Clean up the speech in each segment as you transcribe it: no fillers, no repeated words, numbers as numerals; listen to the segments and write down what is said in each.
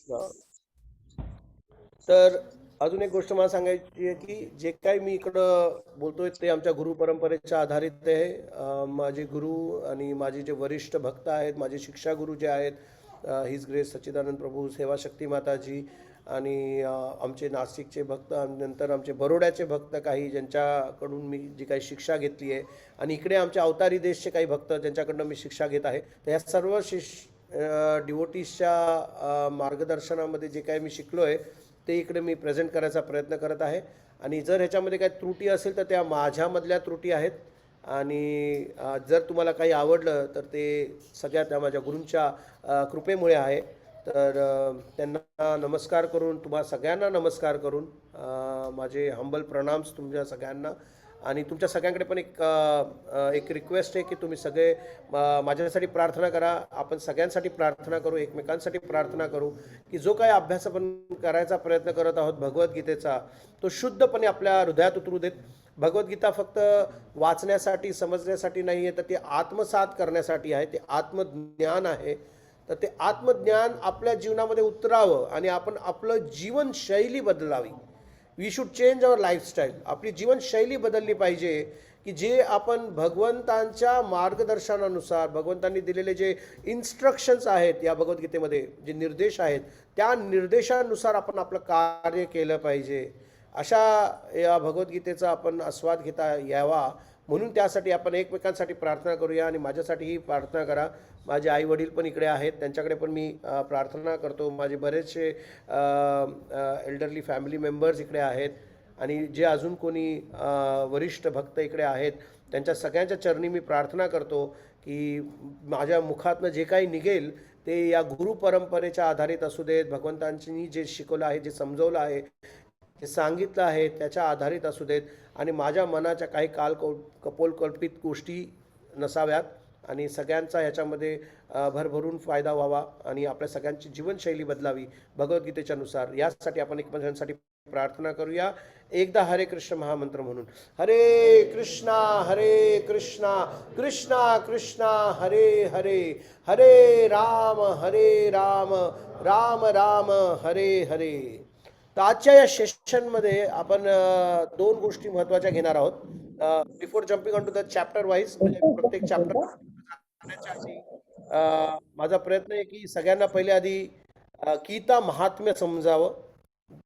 हां. तर अजून एक गोष्ट मला सांगायची आहे, की जे काही मी इकडं बोलतोय ते आमच्या गुरु परंपरेच्या आधारित आहे. माझे गुरु आणि माझे जे वरिष्ठ भक्त आहेत, माझे शिक्षा गुरु जे आहेत, हिज ग्रेस सच्चिदानंद प्रभू, सेवा शक्ती माताजी आणि आमचे नाशिकचे भक्त आणि नंतर आमचे बरोड्याचे भक्त काही ज्यांच्याकडून मी जी काही शिक्षा घेतली आहे आणि इकडे आमच्या अवतारी देशचे काही भक्त ज्यांच्याकडनं मी शिक्षा घेत आहे. तर ह्या सर्व डिवोटीजच्या मार्गदर्शनामध्ये जे काही मी शिकलो आहे ते इकडे मी प्रेझेंट करायचा प्रयत्न करत आहे. आणि जर ह्याच्यामध्ये काही त्रुटी असेल तर त्या माझ्यामधल्या त्रुटी आहेत. आणि जर तुम्हाला काही आवडलं तर ते सगळ्या त्या माझ्या गुरूंच्या कृपेमुळे आहे. तर त्यांना नमस्कार करून, तुम्हा सगळ्यांना नमस्कार करून माझे हंबल प्रणाम्स तुमच्या सगळ्यांना. आणि तुमच्या सगळ्यांकडे पण एक रिक्वेस्ट आहे की तुम्ही सगळे माझ्यासाठी प्रार्थना करा. आपण सगळ्यांसाठी प्रार्थना करू, एकमेकांसाठी प्रार्थना करू, की जो काही अभ्यास आपण करायचा प्रयत्न करत आहोत भगवद्गीतेचा, तो शुद्धपणे आपल्या हृदयात उतरू देत. भगवद्गीता फक्त वाचण्यासाठी समजण्यासाठी नाही आहे, तर ते आत्मसात करण्यासाठी आहे, ते आत्मज्ञान आहे. तर ते आत्मज्ञान आपल्या जीवनामध्ये उतरावं आणि आपण आपलं जीवनशैली बदलावी. We should change our lifestyle. आपली जीवनशैली बदलली पाहिजे, की जे आपण भगवंतांच्या मार्गदर्शनानुसार, भगवंतांनी दिलेले जे इन्स्ट्रक्शन्स आहेत या भगवद्गीतेमध्ये जे निर्देश आहेत, त्या निर्देशानुसार आपण आपलं कार्य केलं पाहिजे. अशा या भगवद्गीतेचा आपण आस्वाद घेता यावा म्हणून त्यासाठी आपण एकमेकांसाठी प्रार्थना करूया. आणि माझ्यासाठीही प्रार्थना करा. माझे आई वडील पण इकडे आहेत, त्यांच्याकडे पण मी प्रार्थना करतो. माझे बरेचसे एल्डरली फॅमिली मेंबर्स इकडे आहेत आणि जे अजून कोणी वरिष्ठ भक्त इकडे आहेत त्यांच्या सगळ्यांच्या चरणी मी प्रार्थना करतो की माझ्या मुखातनं जे काही निघेल ते या गुरु परंपरेच्या आधारित असू देत, भगवंतांनी जे शिकवलं आहे, जे समजवलं आहे, जे सांगितलं आहे त्याच्या आधारित असू देत. आणि माझ्या मनाच्या काही कपोलकल्पित गोष्टी नसाव्यात. आणि सगळ्यांचा ह्याच्यामध्ये भरभरून फायदा व्हावा आणि आपल्या सगळ्यांची जीवनशैली बदलावी भगवद्गीतेच्या नुसार. यासाठी आपण एकमेकांसाठी प्रार्थना करूया. एकदा हरे कृष्ण महामंत्र म्हणून. हरे कृष्णा कृष्णा कृष्णा हरे हरे, हरे राम राम राम हरे हरे. तर आजच्या या सेशनमध्ये आपण दोन गोष्टी महत्त्वाच्या घेणार आहोत. Before jumping on to the chapter wise, म्हणजे प्रत्येक चॅप्टर जाण्याच्या आधी माझा प्रयत्न आहे की सगळ्यांना पहिले आधी गीता महात्म्य समजावं.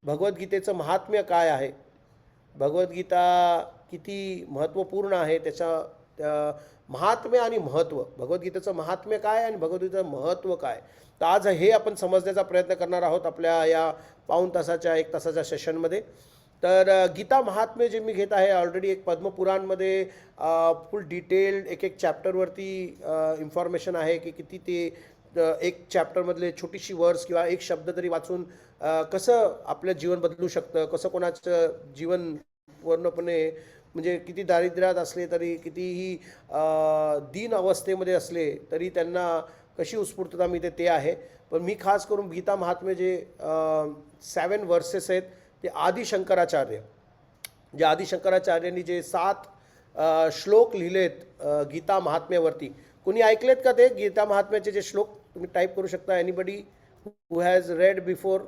भगवद्गीतेचं महात्म्य काय आहे, भगवद्गीता किती महत्त्वपूर्ण आहे, त्याच्या महात्म्य आणि महत्त्व, भगवद्गीतेचं महात्म्य काय आणि भगवद्गीतेचं महत्त्व काय. तर आज हे आपण समजण्याचा प्रयत्न करणार आहोत आपल्या या पाऊण तासाच्या 1 तासाच्या सेशनमध्ये. तर गीता महात्म्य जे मी घेत आहे, ऑलरेडी एक पद्मपुराणमध्ये फुल डिटेल्ड एक एक चॅप्टरवरती इन्फॉर्मेशन आहे की किती ते एक चॅप्टरमधले छोटीशी वर्ड्स किंवा एक शब्द तरी वाचून कसं आपलं जीवन बदलू शकतं, कसं कोणाचं जीवन पूर्णपणे म्हणजे किती दारिद्र्यात असले तरी, कितीही दीन अवस्थेमध्ये असले तरी त्यांना कशी उत्स्फूर्तता मिळते ते आहे. पण मी खास करून गीता महात्म्य जे 7 वर्सेस आहेत ते आदिशंकराचार्य, जे आदिशंकराचार्यांनी जे 7 श्लोक लिहिलेत गीता महात्म्यावरती. कोणी ऐकलेत का ते गीता महात्म्याचे जे श्लोक? तुम्ही टाईप करू शकता. Anybody who has read before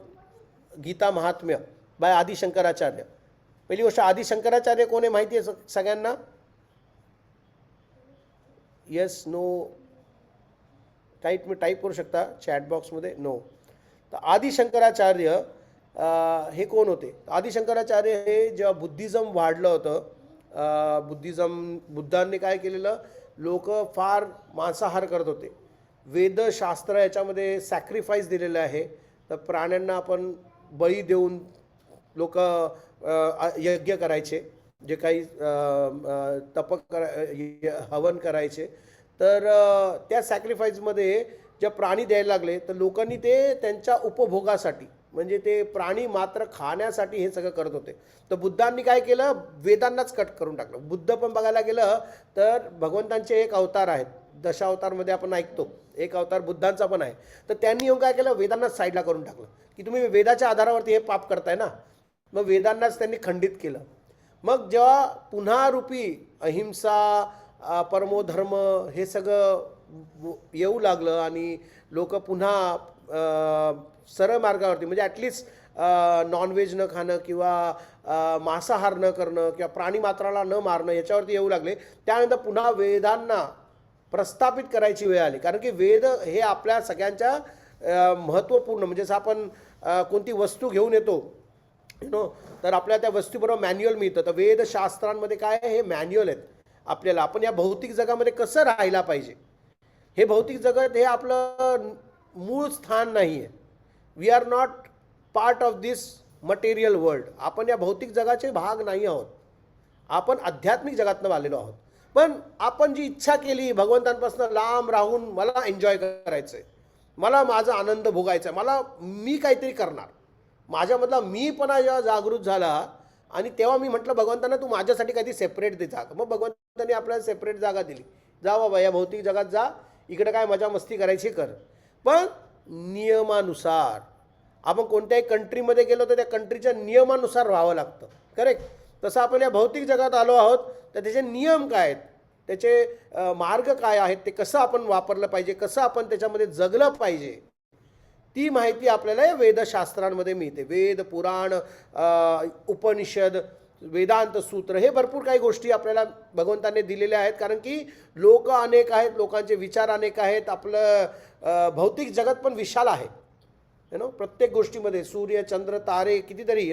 Gita Mahatmya by Adi Shankaracharya. पहिली गोष्ट, आदिशंकराचार्य कोण आहे माहिती आहे सगळ्यांना? येस, नो, मी टाईप करू शकता चॅट बॉक्समध्ये नो. तर आदिशंकराचार्य हे कोण होते? आदिशंकराचार्य हे जेव्हा बुद्धिझम वाढलं होतं, बुद्धांनी काय केलेलं, लोक फार मांसाहार करत होते. वेदशास्त्र याच्यामध्ये सॅक्रिफाईस दिलेलं आहे. तर प्राण्यांना आपण बळी देऊन लोक यज्ञ करायचे, जे काही हवन करायचे. तर त्या सॅक्रिफाईसमध्ये ज्या प्राणी द्यायला लागले तर लोकांनी ते त्यांच्या उपभोगासाठी, म्हणजे ते प्राणी मात्र खाण्यासाठी हे सगळं करत होते. तर बुद्धांनी काय केलं, वेदांनाच कट करून टाकलं. बुद्ध पण बघायला गेलं तर भगवंतांचे एक अवतार आहेत, दशावतारमध्ये आपण ऐकतो, एक अवतार बुद्धांचा पण आहे. तर त्यांनी येऊन काय केलं, वेदांनाच साईडला करून टाकलं की तुम्ही वेदाच्या आधारावरती हे पाप करताय ना. मग वेदांनाच त्यांनी खंडित केलं. मग जेव्हा पुन्हा रूपी अहिंसा, परमोधर्म हे सगळं येऊ लागलं आणि लोक पुन्हा सरळ मार्गावरती म्हणजे ॲटलिस्ट नॉनव्हेज न खाणं किंवा मांसाहार न करणं किंवा प्राणीमात्राला न मारणं याच्यावरती येऊ लागले. त्यानंतर पुन्हा वेदांना प्रस्थापित करायची वेळ आली, कारण की वेद हे आपल्या सगळ्यांच्या महत्त्वपूर्ण म्हणजे जसं आपण कोणती वस्तू घेऊन येतो तर आपल्याला त्या वस्तूबरोबर मॅन्युअल मिळतं. तर वेदशास्त्रांमध्ये काय आहे, हे मॅन्युअल आहेत आपल्याला आपण या भौतिक जगामध्ये कसं राहायला पाहिजे. हे भौतिक जगत हे आपलं मूळ स्थान नाही आहे. We are not part of this material world. आपण या भौतिक जगाचे भाग नाही आहोत. आपण आध्यात्मिक जगातनं आलेलो आहोत. पण आपण जी इच्छा केली भगवंतांपासून लांब राहून मला एन्जॉय करायचं आहे, मला माझा आनंद भोगायचा आहे, मला मी काहीतरी करणार, माझ्यामधला मीपणा जेव्हा जागृत झाला आणि तेव्हा मी म्हटलं भगवंतांना तू माझ्यासाठी काहीतरी सेपरेट दे जागा. मग भगवंतांनी आपल्याला सेपरेट जागा दिली. जा बाबा या भौतिक जगात जा, इकडे काय मजा मस्ती करायची कर, पण नियमानुसार. आपण कोणत्याही कंट्रीमध्ये गेलो तर त्या कंट्रीच्या नियमानुसार राहावं लागतं. करेक्ट. तसं आपण या भौतिक जगात आलो आहोत तर त्याचे नियम काय आहेत, त्याचे मार्ग काय आहेत, ते कसं आपण वापरलं पाहिजे, कसं आपण त्याच्यामध्ये जगलं पाहिजे, ती माहिती आपल्याला या वेदशास्त्रांमध्ये मिळते. वेद, पुराण, उपनिषद, वेदांत सूत्र हे भरपूर काही गोष्टी आपल्याला भगवंतांनी दिलेल्या आहेत. कारण की लोक अनेक आहेत, लोकांचे विचार अनेक आहेत, आपलं भौतिक जगत पण विशाल आहे. प्रत्येक गोष्टीमध्ये सूर्य, चंद्र, तारे कितीतरी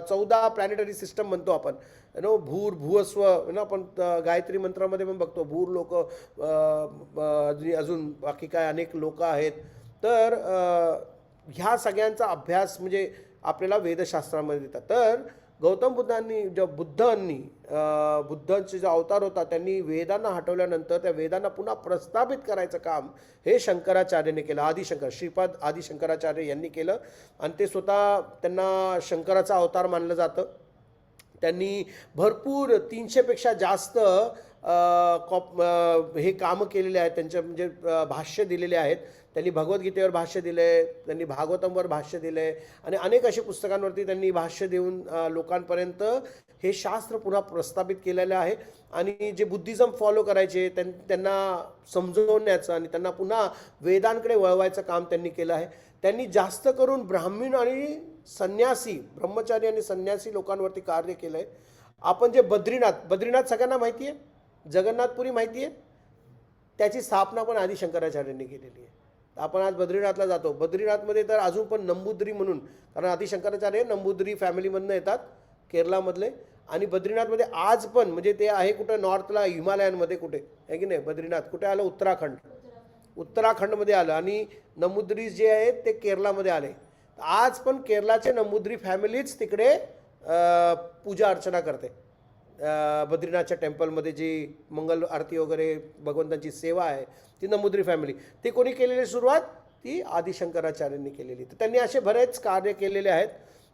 14 प्लॅनेटरी सिस्टम म्हणतो आपण. भूर, भुवस्व आपण गायत्री मंत्रामध्ये पण बघतो. भूर लोक, अजून बाकी काय अनेक लोक आहेत. तर ह्या सगळ्यांचा अभ्यास म्हणजे आपल्याला वेदशास्त्रामध्ये देतात. तर गौतम बुद्धांनी बुद्धांचे जो अवतार होता त्यांनी वेदांना हटवल्यानंतर त्या वेदांना पुन्हा प्रस्थापित करायचं काम हे शंकराचार्यांनी केलं. आदिशंकर, श्रीपाद आदिशंकराचार्य यांनी केलं आणि ते स्वतः त्यांना शंकराचा अवतार मानलं जातं. त्यांनी भरपूर 300पेक्षा जास्त हे कामं केलेले आहेत. त्यांच्या म्हणजे भाष्य दिलेले आहेत. त्यांनी भगवद्गीतेवर भाष्य दिले, त्यांनी भागवतमवर भाष्य दिले आणि अनेक अशा पुस्तकांवरती त्यांनी भाष्य देऊन लोकांपर्यंत हे शास्त्र पुन्हा प्रस्थापित केलेलं आहे. आणि जे बुद्धिझम फॉलो करायचे त्यांना समजवण्याचं आणि त्यांना पुन्हा वेदांकडे वळवायचं काम त्यांनी केलं आहे. त्यांनी जास्त करून ब्राह्मण आणि संन्यासी, ब्रह्मचारी आणि संन्यासी लोकांवरती कार्य केलं आहे. आपण जे बद्रीनाथ सगळ्यांना माहिती आहे, जगन्नाथपुरी माहिती आहे, त्याची स्थापना पण आदिशंकराचार्यांनी केलेली आहे. आपण आज बद्रीनाथला जातो. बद्रीनाथमध्ये तर अजून पण नंबूद्री म्हणून, कारण आदिशंकराचार्य नंबूद्री फॅमिलीमधनं येतात केरळमधले. आणि बद्रीनाथमध्ये आज पण म्हणजे ते आहे कुठं नॉर्थला, हिमालयांमध्ये कुठे आहे की नाही. बद्रीनाथ कुठे आलं, उत्तराखंडमध्ये आलं. आणि नंबूद्री जे आहेत ते केरळामध्ये आले. आज पण केरळाचे नंबूद्री फॅमिलीच तिकडे पूजा अर्चना करते. बद्रीनाथच्या टेम्पलमध्ये जी मंगल आरती वगैरे भगवंतांची सेवा आहे ती नंबूद्री फॅमिली. ती कोणी केलेली सुरुवात, ती आदिशंकराचार्यांनी केलेली. तर त्यांनी असे बरेच कार्य केलेले आहेत.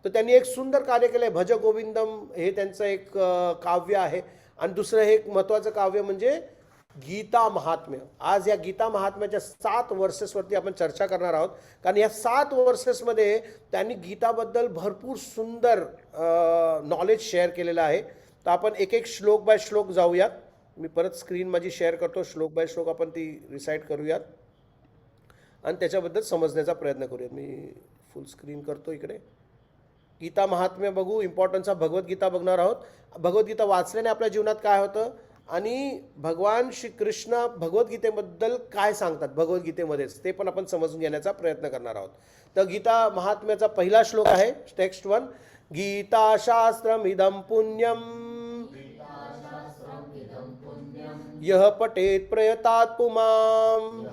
तर त्यांनी एक सुंदर कार्य केलं आहे. भज गोविंदम हे त्यांचं एक काव्य आहे. आणि दुसरं हे एक महत्त्वाचं काव्य म्हणजे गीता महात्म्य. आज या गीता महात्म्याच्या 7 वर्सेसवरती आपण चर्चा करणार आहोत. कारण या 7 वर्सेसमध्ये त्यांनी गीताबद्दल भरपूर सुंदर नॉलेज शेअर केलेलं आहे. तर आपण एक एक श्लोक बाय श्लोक जाऊयात. मी परत स्क्रीन माझी शेअर करतो. श्लोक बाय श्लोक आपण ती रिसाईट करूयात आणि त्याच्याबद्दल समजण्याचा प्रयत्न करूयात. मी फुल स्क्रीन करतो इकडे. गीता महात्म्य बघू. इम्पॉर्टन्स ऑफ भगवद्गीता बघणार आहोत. भगवद्गीता वाचल्याने आपल्या जीवनात काय होतं आणि भगवान श्रीकृष्ण भगवद्गीतेबद्दल काय सांगतात भगवद्गीतेमध्येच, ते पण आपण समजून घेण्याचा प्रयत्न करणार आहोत. तर गीता महात्म्याचा पहिला श्लोक आहे टेक्स्ट 1. गीता शास्त्रमिदं पुण्यम यः पठेत् प्रयतात् पुमान्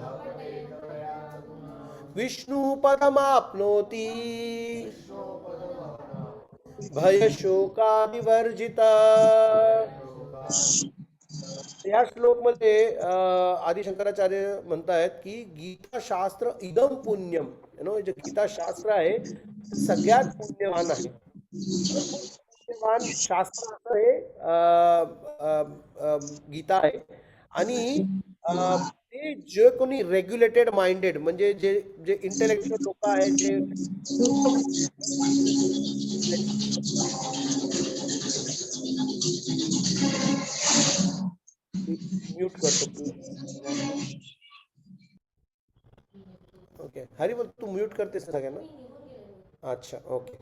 विष्णुपदमाप्नोति भयशोकादिवर्जितः. या श्लोकमध्ये आदिशंकराचार्य म्हणतायत की गीताशास्त्र इदम पुण्यम, जे गीताशास्त्र आहे सगळ्यात पुण्यवान आहे. पुण्यवान शास्त्र हे गीता आहे. आणि ते जे कोणी रेग्युलेटेड माइंडेड म्हणजे जे जे इंटेलेक्च्युअल लोक आहेत, जे म्यूट करतो. ठीक आहे. हरी बोल, तू म्यूट करतेस सगळ्यांना. अच्छा, ओके.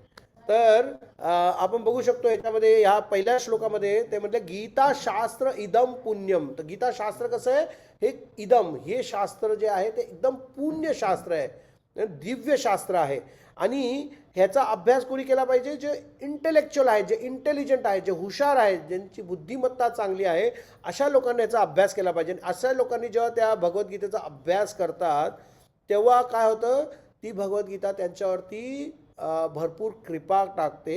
तर आपण बघू शकतो याच्यामध्ये ह्या पहिल्या श्लोकामध्ये ते म्हटलं गीता शास्त्र इदम पुण्यम. तर गीता शास्त्र कसं आहे, हे इदम हे शास्त्र जे आहे ते एकदम पुण्य शास्त्र आहे, दिव्य शास्त्र आहे. आणि ह्याचा अभ्यास कोणी केला पाहिजे, जे इंटेलेक्च्युअल आहे, जे इंटेलिजंट आहे, जे हुशार आहे, ज्यांची बुद्धिमत्ता चांगली आहे, अशा लोकांनी याचा अभ्यास केला पाहिजे. अशा लोकांनी जेव्हा त्या भगवद्गीतेचा अभ्यास करतात तेव्हा काय होतं, ती भगवद्गीता त्यांच्यावरती भरपूर कृपा टाकते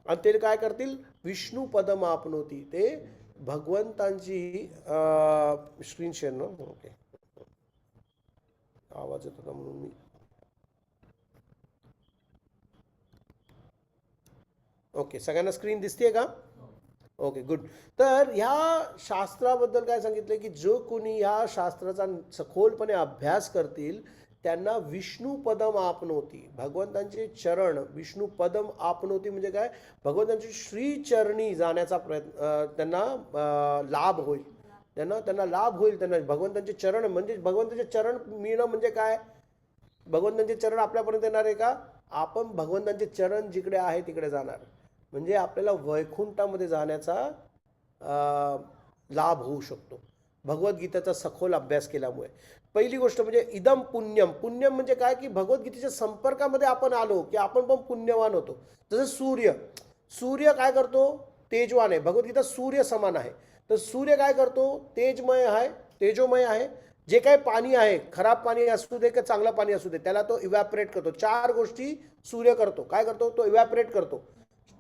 आणि ते काय करतील, विष्णू पदम आपनोती, ते भगवंतांची स्क्रीन शेअर ना. ओके, आवाज येतो का म्हणून मी ओके, सगळ्यांना स्क्रीन दिसते का? Okay, good. तर ह्या शास्त्राबद्दल काय सांगितलं की जो कोणी ह्या शास्त्राचा सखोलपणे अभ्यास करतील त्यांना विष्णू पदम आपनोती, भगवंतांचे चरण, विष्णू पदम आपनोती म्हणजे काय, भगवंतांची श्रीचरणी जाण्याचा प्रयत्न त्यांना लाभ होईल. त्यांना लाभ होईल. त्यांना भगवंतांचे चरण म्हणजे भगवंताचे चरण मिळणं म्हणजे काय, भगवंतांचे चरण आपल्यापर्यंत येणार आहे का, आपण भगवंतांचे चरण जिकडे आहे तिकडे जाणार, म्हणजे आपल्याला वैकुंठामध्ये जाण्याचा लाभ होऊ शकतो भगवद्गीतेचा सखोल अभ्यास केल्यामुळे. पहिली गोष्ट म्हणजे इदम पुण्यम. पुण्यम म्हणजे काय की भगवद्गीतेच्या संपर्कामध्ये आपण आलो की आपण पण पुण्यवान होतो. जसं सूर्य काय करतो, तेजवान आहे. भगवद्गीता सूर्य समान आहे. तर सूर्य काय करतो, तेजमय आहे, तेजोमय आहे. जे काही पाणी आहे, खराब पाणी असू दे की चांगलं पाणी असू दे, त्याला तो इव्हॅपरेट करतो. 4 गोष्टी सूर्य करतो. काय करतो, तो इव्हॅपरेट करतो.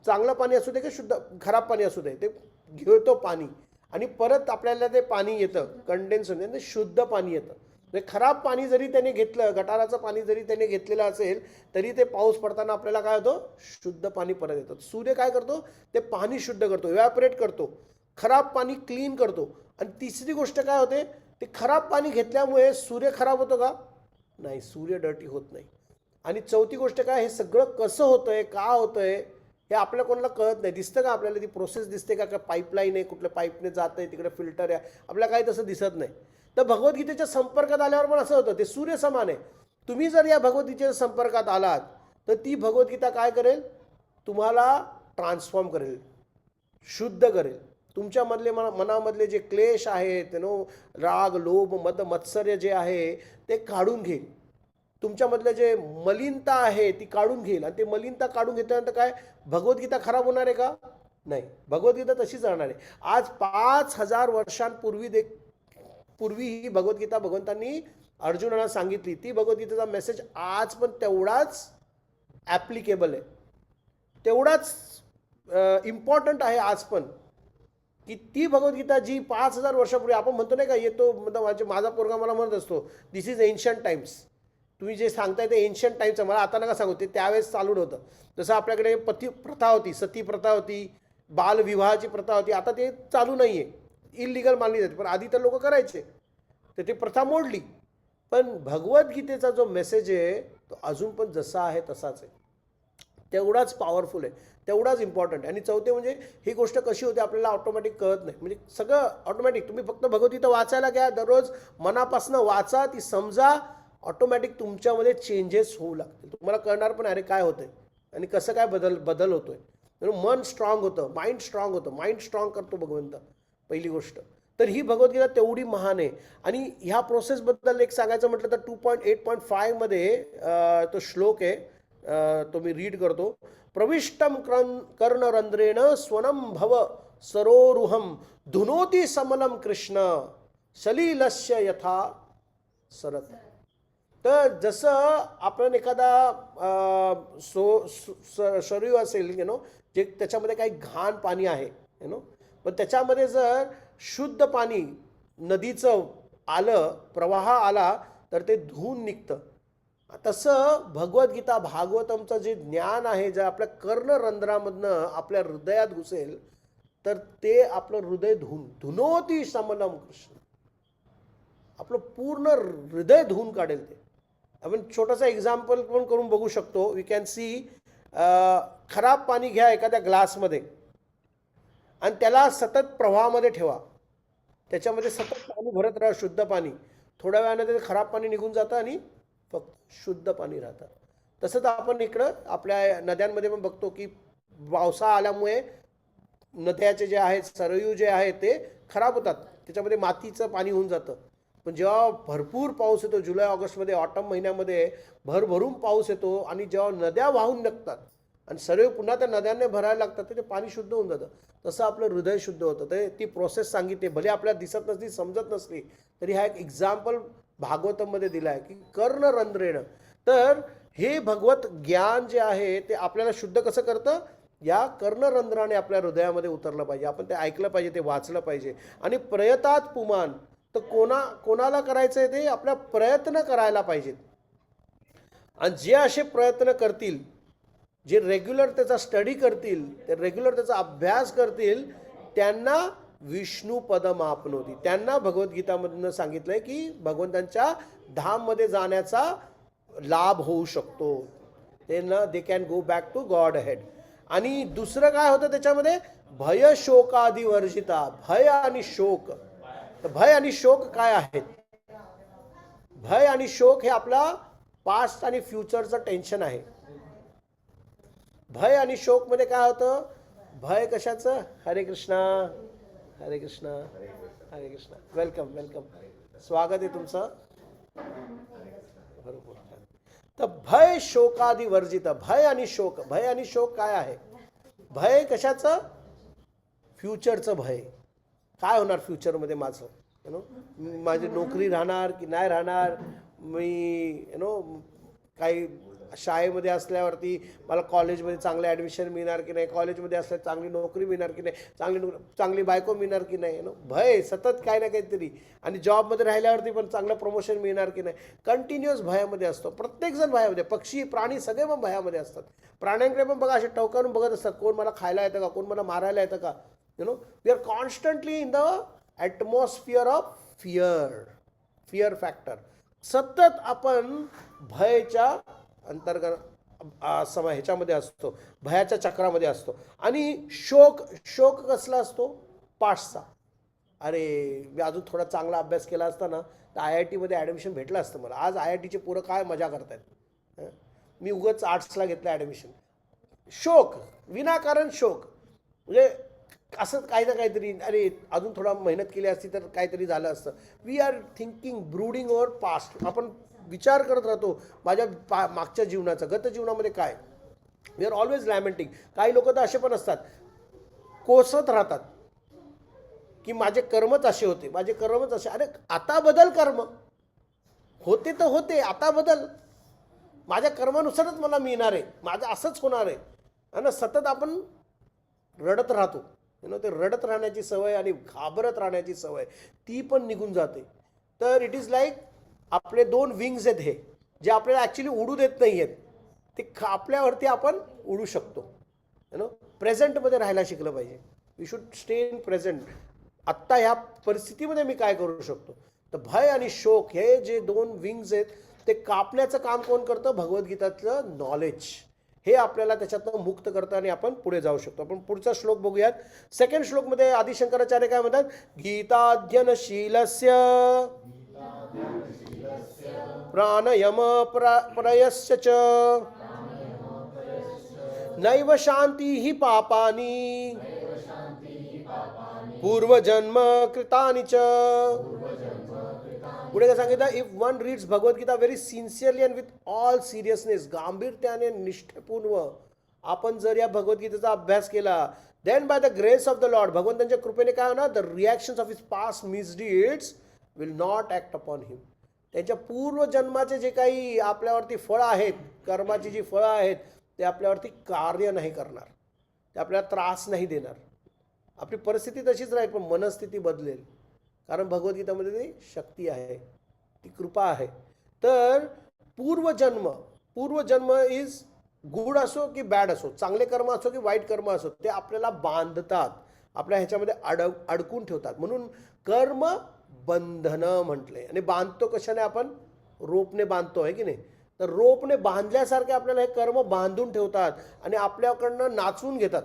चांगलं पाणी असू दे की शुद्ध, खराब पाणी असू दे, ते घेतो पाणी आणि परत आपल्याला ते पाणी येतं, कंडेन्स होऊन शुद्ध पाणी येतं. म्हणजे खराब पाणी जरी त्याने घेतलं, गटाराचं पाणी जरी त्याने घेतलेलं असेल तरी ते पाऊस पडताना आपल्याला काय होतं, शुद्ध पाणी परत येतं. सूर्य काय करतो, ते पाणी शुद्ध करतो, इव्हॅपरेट करतो, खराब पाणी क्लीन करतो. आणि तिसरी गोष्ट काय होते, ते खराब पाणी घेतल्यामुळे सूर्य खराब होतो का, नाही, सूर्य डर्टी होत नाही. आणि चौथी गोष्ट काय, हे सगळं कसं होतंय, का होतंय, हे आपल्या कोणाला कळत नाही. दिसतं का आपल्याला ती प्रोसेस दिसते का, पाईपलाईन आहे, कुठल्या पाईपने जात आहे, तिकडे फिल्टर आहे, आपल्याला काही तसं दिसत नाही. तर भगवद्गीतेच्या संपर्कात आल्यावर पण असं होतं, ते सूर्य समान आहे. तुम्ही जर या भगवद्गीतेच्या संपर्कात आलात तर ती भगवद्गीता काय करेल, तुम्हाला ट्रान्सफॉर्म करेल, शुद्ध करेल. तुमच्यामधले मनामधले जे क्लेश आहेत, राग, लोभ, मद, मत्सर्य जे आहे ते काढून घेईल. तुमच्यामधलं जे मलिनता आहे ती काढून घेईल. आणि ते मलिनता काढून घेतल्यानंतर काय, भगवद्गीता खराब होणार आहे का, नाही, भगवद्गीता तशीच राहणार आहे. आज 5000 वर्षांपूर्वी पूर्वी ही भगवद्गीता भगवंतांनी अर्जुनाला सांगितली. ती भगवद्गीतेचा मेसेज आज पण तेवढाच ॲप्लिकेबल आहे, तेवढाच इम्पॉर्टंट आहे आज पण. की ती भगवद्गीता जी 5000 वर्षापूर्वी, आपण म्हणतो नाही का, येतो म्हणजे माझा पोरगा मला म्हणत असतो, दिस इज एन्शंट टाइम्स. तुम्ही जे सांगताय ते एन्शंट टाइम्सचं, मला आता नका सांगू, ते त्यावेळेस चालू होतं. जसं आपल्याकडे पती प्रथा होती, सती प्रथा होती, बालविवाहाची प्रथा होती, आता ते चालू नाही आहे, इलिगल मानली जाते. पण आधी तर लोक करायचे, तर ती प्रथा मोडली. पण भगवद्गीतेचा जो मेसेज आहे तो अजून पण जसा आहे तसाच आहे, तेवढाच पॉवरफुल आहे, तेवढाच इम्पॉर्टंट आहे. आणि चौथे म्हणजे ही गोष्ट कशी होते आपल्याला ऑटोमॅटिक कळत नाही, म्हणजे सगळं ऑटोमॅटिक. तुम्ही फक्त भगवद्गीता वाचायला घ्या, दररोज मनापासून वाचा, ती समजा, ऑटोमॅटिक तुमच्यामध्ये चेंजेस होऊ लागतील. तुम्हाला कळणार पण अरे काय होतंय आणि कसं काय बदल होतोय. मन स्ट्रॉंग होतं, माइंड स्ट्रॉंग होतं, माइंड स्ट्रॉंग करतो भगवंत, पहिली गोष्ट. तर ही भगवद्गीता तेवढी महान आहे. आणि ह्या प्रोसेसबद्दल एक सांगायचं म्हटलं तर 2.8.5 मध्ये तो श्लोक आहे, तो मी रीड करतो. प्रविष्टम कर्णरंध्रेण स्वनम भव सरोरुहम धुनोती समलम कृष्ण सलीलस्य यथा सरत. तर जसं आपण एखादा शरीर असेल, जे त्याच्यामध्ये काही घाण पाणी आहे, पण त्याच्यामध्ये जर शुद्ध पाणी नदीचं आलं, प्रवाह आला, तर ते धुवून निघतं. तसं भगवद्गीता, भागवतमचं जे ज्ञान आहे, जर आपल्या कर्णरंध्रामधनं आपल्या हृदयात घुसेल तर ते आपलं हृदय धुनोती समलम कृष्ण, आपलं पूर्ण हृदय धुवून काढेल. ते आपण छोटासा एक्झाम्पल पण करून बघू शकतो. वी कॅन सी, खराब पाणी घ्या एखाद्या ग्लासमध्ये आणि त्याला सतत प्रवाहामध्ये ठेवा, त्याच्यामध्ये सतत पाणी भरत राहा, शुद्ध पाणी. थोड्या वेळाने ते खराब पाणी निघून जातं आणि फक्त शुद्ध पाणी राहतं. तसंच आपण इकडं आपल्या नद्यांमध्ये पण बघतो की पावसाळा आल्यामुळे नद्याचे जे आहेत सरयू जे आहेत ते खराब होतात, त्याच्यामध्ये मातीचं पाणी होऊन जातं. पण जेव्हा भरपूर पाऊस येतो जुलै ऑगस्टमध्ये, ऑटम महिन्यामध्ये भरभरून पाऊस येतो आणि जेव्हा नद्या वाहून निघतात आणि सरयू पुन्हा त्या नद्यांना भरायला लागतात, तर ते पाणी शुद्ध होऊन जातं. तसं आपलं हृदय शुद्ध होतं. ते ती प्रोसेस सांगितली, भले आपल्याला दिसत नसली समजत नसली तरी हा एक एक्झाम्पल भागवतमध्ये दिला आहे की कर्णरंध्रेण. तर हे भगवत ज्ञान जे आहे ते आपल्याला शुद्ध कसं करतं, या कर्णरंध्राने आपल्या हृदयामध्ये उतरलं पाहिजे. आपण ते ऐकलं पाहिजे, ते वाचलं पाहिजे. आणि प्रयतात पुमान, तर कोणाला करायचं आहे ते आपल्या प्रयत्न करायला पाहिजेत. आणि जे असे प्रयत्न करतील, जे रेग्युलर त्याचा स्टडी करतील, ते रेग्युलर त्याचा अभ्यास करतील, त्यांना विष्णू पदम आपनोती. त्यांना भगवद्गीतामधून सांगितलंय की भगवंतांच्या धाममध्ये जाण्याचा लाभ होऊ शकतो. त्यांना they can go back to Godhead. आणि दुसरं काय होतं त्याच्यामध्ये, भय शोकादी वर्जिता. भय आणि शोक. तर भय आणि शोक काय आहेत? भय आणि शोक हे आपला पास्ट आणि फ्युचरचं टेन्शन आहे. भय आणि शोक मध्ये काय होतं? भय कशाचं? हरे कृष्णा, हरे कृष्णा, हरे कृष्णा. वेलकम वेलकम, स्वागत आहे तुमचं. बरोबर. तर भय शोकादी वर्जित. भय आणि शोक. भय आणि शोक काय आहे? भय कशाचं? फ्युचरचं भय. काय होणार फ्युचरमध्ये माझं, माझी नोकरी राहणार की नाही राहणार, मी काही शाळेमध्ये असल्यावरती मला कॉलेजमध्ये चांगलं ॲडमिशन मिळणार की नाही, कॉलेजमध्ये असल्यावर चांगली नोकरी मिळणार की नाही, चांगली बायको मिळणार की नाही, भय सतत काय ना काहीतरी. आणि जॉबमध्ये राहिल्यावरती पण चांगलं प्रमोशन मिळणार की नाही, कंटिन्युअस भयामध्ये असतो. प्रत्येकजण भयामध्ये, पक्षी प्राणी सगळे पण भयामध्ये असतात. प्राण्यांकडे पण बघा असे टवकारून बघत असतात, कोण मला खायला येतं का, कोण मला मारायला येतं का. We are constantly in the atmosphere of fear factor. सतत आपण भयच्या अंतर्गत ह्याच्यामध्ये असतो, भयाच्या चक्रामध्ये असतो. आणि शोक कसला असतो? पास्टचा. अरे मी अजून थोडा चांगला अभ्यास केला असता ना तर IIT मध्ये ॲडमिशन भेटलं असतं मला. आज IIT चे पोरं काय मजा करतायत, मी उगाच आर्ट्सला घेतलं ॲडमिशन. शोक, विनाकारण शोक. म्हणजे असं काही ना काहीतरी, अरे अजून थोडा मेहनत केली असती तर काहीतरी झालं असतं. We are thinking, brooding over past. आपण विचार करत राहतो माझ्या मागच्या जीवनाचा, गत जीवनामध्ये काय. We are always lamenting. काही लोक तर असे पण असतात, कोसत राहतात की माझे कर्मच असे होते, माझे कर्मच असे. अरे आता बदल कर्म. होते तर होते, आता बदल. माझ्या कर्मानुसारच मला मिळणार आहे, माझं असंच होणार आहे. आणि सतत आपण रडत राहतो. ते रडत राहण्याची सवय आणि घाबरत राहण्याची सवय ती पण निघून जाते. तर इट इज लाईक आपले दोन विंग्स आहेत हे, जे आपल्याला ॲक्च्युली उडू देत नाही आहेत. ते आपल्यावरती आपण उडू शकतो. प्रेझेंटमध्ये राहायला शिकलं पाहिजे. We should stay in present. आत्ता ह्या परिस्थितीमध्ये मी काय करू शकतो. तर भय आणि शोक हे जे दोन विंग्स आहेत ते कापण्याचं काम कोण करतं? भगवद्गीतातलं नॉलेज. हे आपल्याला त्याच्यातनं मुक्त करतं आणि आपण पुढे जाऊ शकतो. आपण पुढचा श्लोक बघूयात. सेकंड श्लोकमध्ये आदिशंकराचार्य काय म्हणतात? गीताध्ययनशीलस्य प्राणयम प्रयस्य च नैव शांती ही पापानी पूर्वजन्म कृतानि च. पुढे काय सांगितलं? If one reads Bhagavad Gita very sincerely and with all seriousness, गांभीर्याने निष्ठापूर्व आपण जर या भगवद्गीतेचा अभ्यास केला, then by the grace of the lord, भगवंतांच्या कृपेने काय होणार? The reactions of his past misdeeds will not act upon him. त्यांच्या पूर्वजन्माचे जे काही आपल्यावरती फळं आहेत, कर्माची जी फळं आहेत, ते आपल्यावरती कार्य नाही करणार, ते आपल्याला त्रास नाही देणार. आपली परिस्थिती तशीच राहील पण मनस्थिती बदलेल. कारण भगवद्गीतामध्ये ती शक्ती आहे, ती कृपा आहे. तर पूर्वजन्म इज गुड असो की बॅड असो, चांगले कर्म असो की वाईट कर्म असो, ते आपल्याला बांधतात, आपल्या ह्याच्यामध्ये अडकून ठेवतात. म्हणून कर्म बंधन म्हटले. आणि बांधतो कशाने? आपण रोपने बांधतो, आहे की नाही. तर रोपने बांधल्यासारखे आपल्याला हे कर्म बांधून ठेवतात आणि आपल्याकडनं नाचवून घेतात.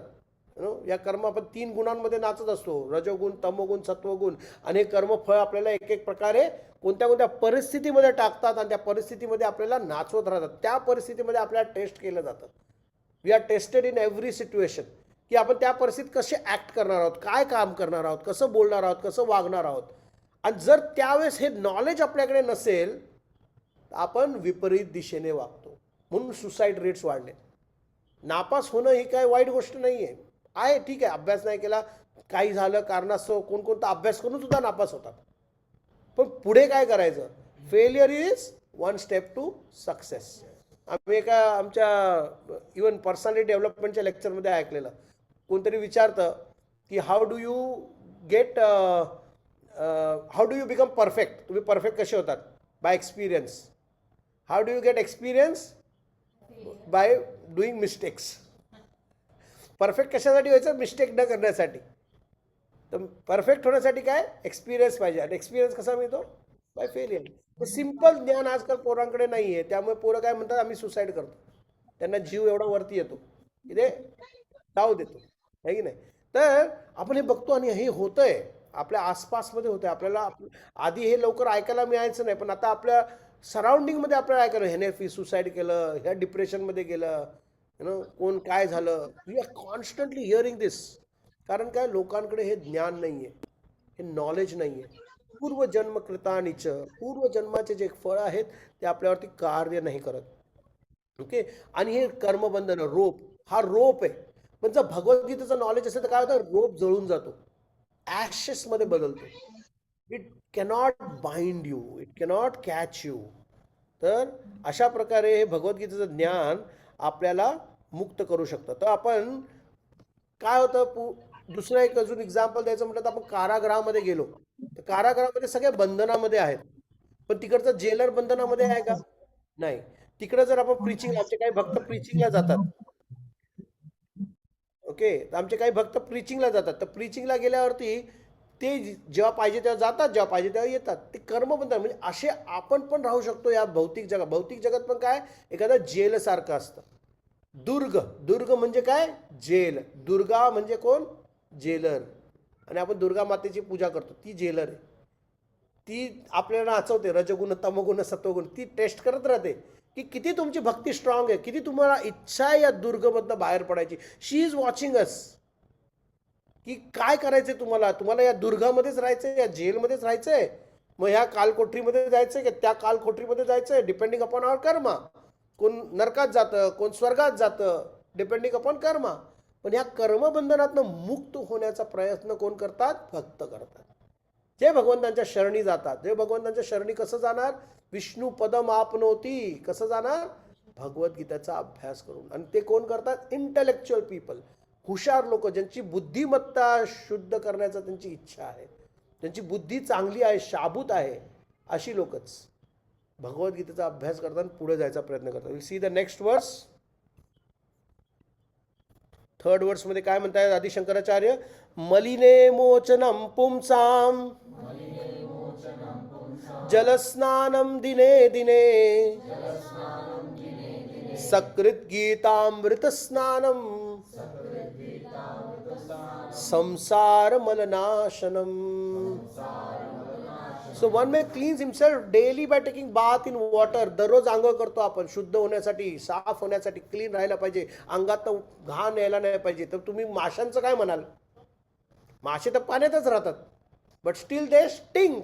या कर्म आपण 3 गुणांमध्ये नाचत असतो, रजोगुण, तमोगुण, सत्वगुण. आणि हे कर्मफळ आपल्याला एक एक प्रकारे कोणत्या कोणत्या परिस्थितीमध्ये टाकतात आणि त्या परिस्थितीमध्ये आपल्याला नाचवत राहतात. त्या परिस्थितीमध्ये आपल्याला टेस्ट केलं जातं. We are tested in every situation, की आपण त्या परिस्थितीत कसे ॲक्ट करणार आहोत, काय काम करणार आहोत, कसं बोलणार आहोत, कसं वागणार आहोत. आणि जर त्यावेळेस हे नॉलेज आपल्याकडे नसेल तर आपण विपरीत दिशेने वागतो. म्हणून सुसाईड रेट्स वाढले. नापास होणं ही काय वाईट गोष्ट नाही आहे. ठीक आहे, अभ्यास नाही केला, काही झालं कारणास्तव, कोणकोणता अभ्यास करून सुद्धा नापास होतात. पण पुढे काय करायचं? Failure is one step to success. आम्ही एका आमच्या इवन पर्सनॅलिटी डेव्हलपमेंटच्या लेक्चरमध्ये ऐकलेलं. कोणतरी विचारतं की how do you become perfect. तुम्ही परफेक्ट कसे होतात? By experience. How do you get experience? By doing mistakes. Perfect कशासाठी व्हायचं? मिस्टेक न करण्यासाठी. तर परफेक्ट होण्यासाठी काय? एक्सपिरियन्स पाहिजे. आणि एक्सपिरियन्स कसा मिळतो? Bye failure. सिंपल ज्ञान आजकाल पोरांकडे नाही आहे. त्यामुळे पोरं काय म्हणतात? आम्ही सुसाईड करतो. त्यांना जीव एवढा वरती येतो की ते धाव देतो, आहे की नाही? तर आपण हे बघतो आणि हे होतंय आपल्या आसपासमध्ये होतंय. आपल्याला आधी हे लवकर ऐकायला मिळायचं नाही, पण आता आपल्या सराउंडिंगमध्ये आपल्याला ऐकायला, ह्याने सुसाईड केलं, ह्या डिप्रेशनमध्ये गेलं, कोण काय झालं. वी आर कॉन्स्टंटली हिअरिंग दिस. कारण काय? लोकांकडे हे ज्ञान नाही आहे, हे नॉलेज नाही आहे. पूर्वजन्मकृतानीच, पूर्वजन्माचे जे फळ आहेत ते आपल्यावरती कार्य नाही करत. ओके. आणि हे कर्मबंधन, रोप, हा रोप आहे. पण जर भगवद्गीतेचं नॉलेज असेल तर काय होतं? रोप जळून जातो, ॲशेसमध्ये बदलतो. It cannot bind you, it cannot catch you. तर अशा प्रकारे हे भगवद्गीतेचं ज्ञान आपल्याला मुक्त करू शकतं. तर आपण काय होतं, दुसरं एक अजून एक्झाम्पल द्यायचं म्हटलं तर आपण कारागृहामध्ये गेलो तर कारागृहामध्ये सगळे बंधनामध्ये आहेत, पण तिकडचा जेलर बंधनामध्ये आहे का? नाही. तिकडे जर आपण प्रीचिंग, आमचे काही भक्त प्रीचिंगला जातात. ओके. तर आमचे काही भक्त प्रीचिंगला जातात. तर प्रीचिंगला गेल्यावरती ते जेव्हा पाहिजे तेव्हा जातात, जेव्हा पाहिजे तेव्हा येतात. ते कर्मबंधन. म्हणजे असे आपण पण राहू शकतो या भौतिक जगात. भौतिक जगात पण काय? एखादं जेलसारखं असतं. दुर्ग, दुर्ग म्हणजे काय? जेल. दुर्गा म्हणजे कोण? जेलर. आणि आपण दुर्गा मातेची पूजा करतो, ती जेलर आहे. ती आपल्याला नाचवते, रजगुण, तमगुण, सत्वगुण. ती टेस्ट करत राहते की किती तुमची भक्ती स्ट्रॉंग आहे, किती तुम्हाला इच्छा आहे या दुर्गमधनं बाहेर पडायची. शी इज वॉचिंग अस, की काय करायचंय तुम्हाला. तुम्हाला या दुर्गामध्येच राहायचंय, या जेलमध्येच राहायचंय, मग ह्या कालकोठरीमध्ये जायचंय की त्या कालकोठरीमध्ये जायचंय, डिपेंडिंग अपॉन आवर कर्मा. कोण नरकात जातं, कोण स्वर्गात जातं, डिपेंडिंग अपॉन कर्मा. पण ह्या कर्मबंधनातनं मुक्त होण्याचा प्रयत्न कोण करतात? भक्त करतात, जे भगवंतांच्या शरणी जातात. जे भगवंतांच्या शरणी कसं जाणार? विष्णू पदम आपनोती. कसं जाणार? भगवद्गीतेचा अभ्यास करून. आणि ते कोण करतात? इंटेलेक्च्युअल पीपल, हुशार लोक, ज्यांची बुद्धिमत्ता शुद्ध करण्याचा त्यांची इच्छा आहे, त्यांची बुद्धी चांगली आहे, शाबूत आहे, अशी लोकच भगवद्गीतेचा अभ्यास करताना पुढे जायचा प्रयत्न करतात. विल सी द नेक्स्ट वर्स. 3rd वर्समध्ये काय म्हणतायत आदिशंकराचार्य? मलिने मोचनम पुंसाम जलस्नानम दिने दिने सकृत गीतामृत स्नानम संसार मलनाशनम. So one may cleanse himself daily by taking bath in water. दररोज आंघोळ करतो आपण शुद्ध होण्यासाठी, साफ होण्यासाठी, क्लीन राहायला पाहिजे, अंगात घाण यायला नाही पाहिजे. तर तुम्ही माशांचं काय म्हणाल? मासे तर पाण्यातच राहतात, but still they stink.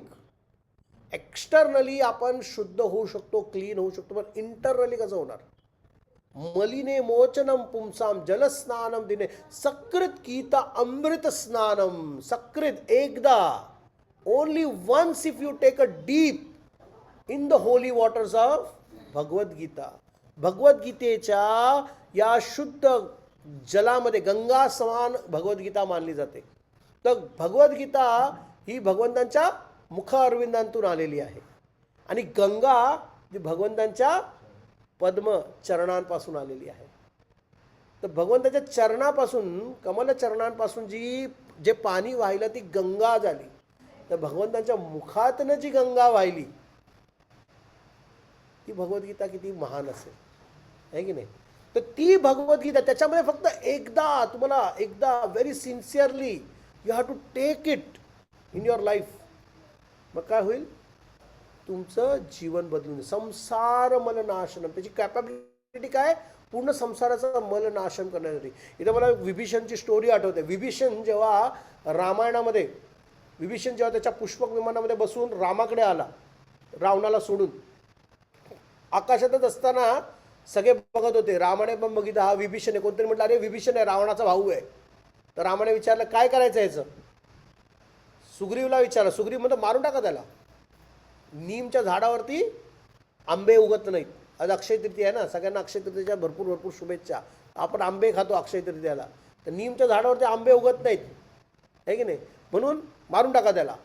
Externally आपण शुद्ध होऊ शकतो, क्लीन होऊ शकतो, पण इंटरनली कसं होणार? मलिने मोचनम पुंसाम जलस्नानम दिने सकृत गीता अमृत स्नानम. सकृत, एकदा, only once if you take a deep in the holy waters of Bhagavad Gita. भगवद्गीतेच्या या शुद्ध जलामध्ये गंगा समान भगवद्गीता मानली जाते. तर भगवद्गीता ही भगवंतांच्या मुख अरविंदांतून आलेली आहे. आणि गंगा ही भगवंतांच्या पद्म चरणांपासून आलेली आहे. तर भगवंताच्या चरणापासून, कमल चरणांपासून जे पाणी वाहिलं ती गंगा झाली. तर भगवंतांच्या मुखातनं जी गंगा वाहिली ती भगवद्गीता किती महान असेल, आहे की नाही? तर ती भगवद्गीता त्याच्यामध्ये फक्त एकदा तुम्हाला एकदा very sincerely you have to take it in your life. मग काय होईल, तुमचं जीवन बदलून संसार मलनाशनम. त्याची कॅपॅबिलिटी काय, पूर्ण संसाराचं मलनाशन करण्यासाठी. इथं मला विभीषणची स्टोरी आठवते. विभीषण जेव्हा रामायणामध्ये, विभीषण जेव्हा त्याच्या पुष्पक विमानामध्ये बसून रामाकडे आला, रावणाला सोडून, आकाशातच असताना सगळे बघत होते. रामाने पण बघितलं हा विभीषण आहे. कोणतरी म्हटलं अरे विभीषण आहे, रावणाचा भाऊ आहे. तर रामाने विचारलं काय करायचं याचं, सुग्रीवला विचारलं. सुग्रीव म्हणतो मारून टाका त्याला. नीमच्या झाडावरती आंबे उगत नाहीत. आज अक्षय तृतीया आहे ना, सगळ्यांना अक्षय तृतीयेच्या भरपूर भरपूर शुभेच्छा. आपण आंबे खातो अक्षय तृतीयाला, तर नीमच्या झाडावरती आंबे उगत नाहीत, आहे की नाही, म्हणून मारून टाका त्याला.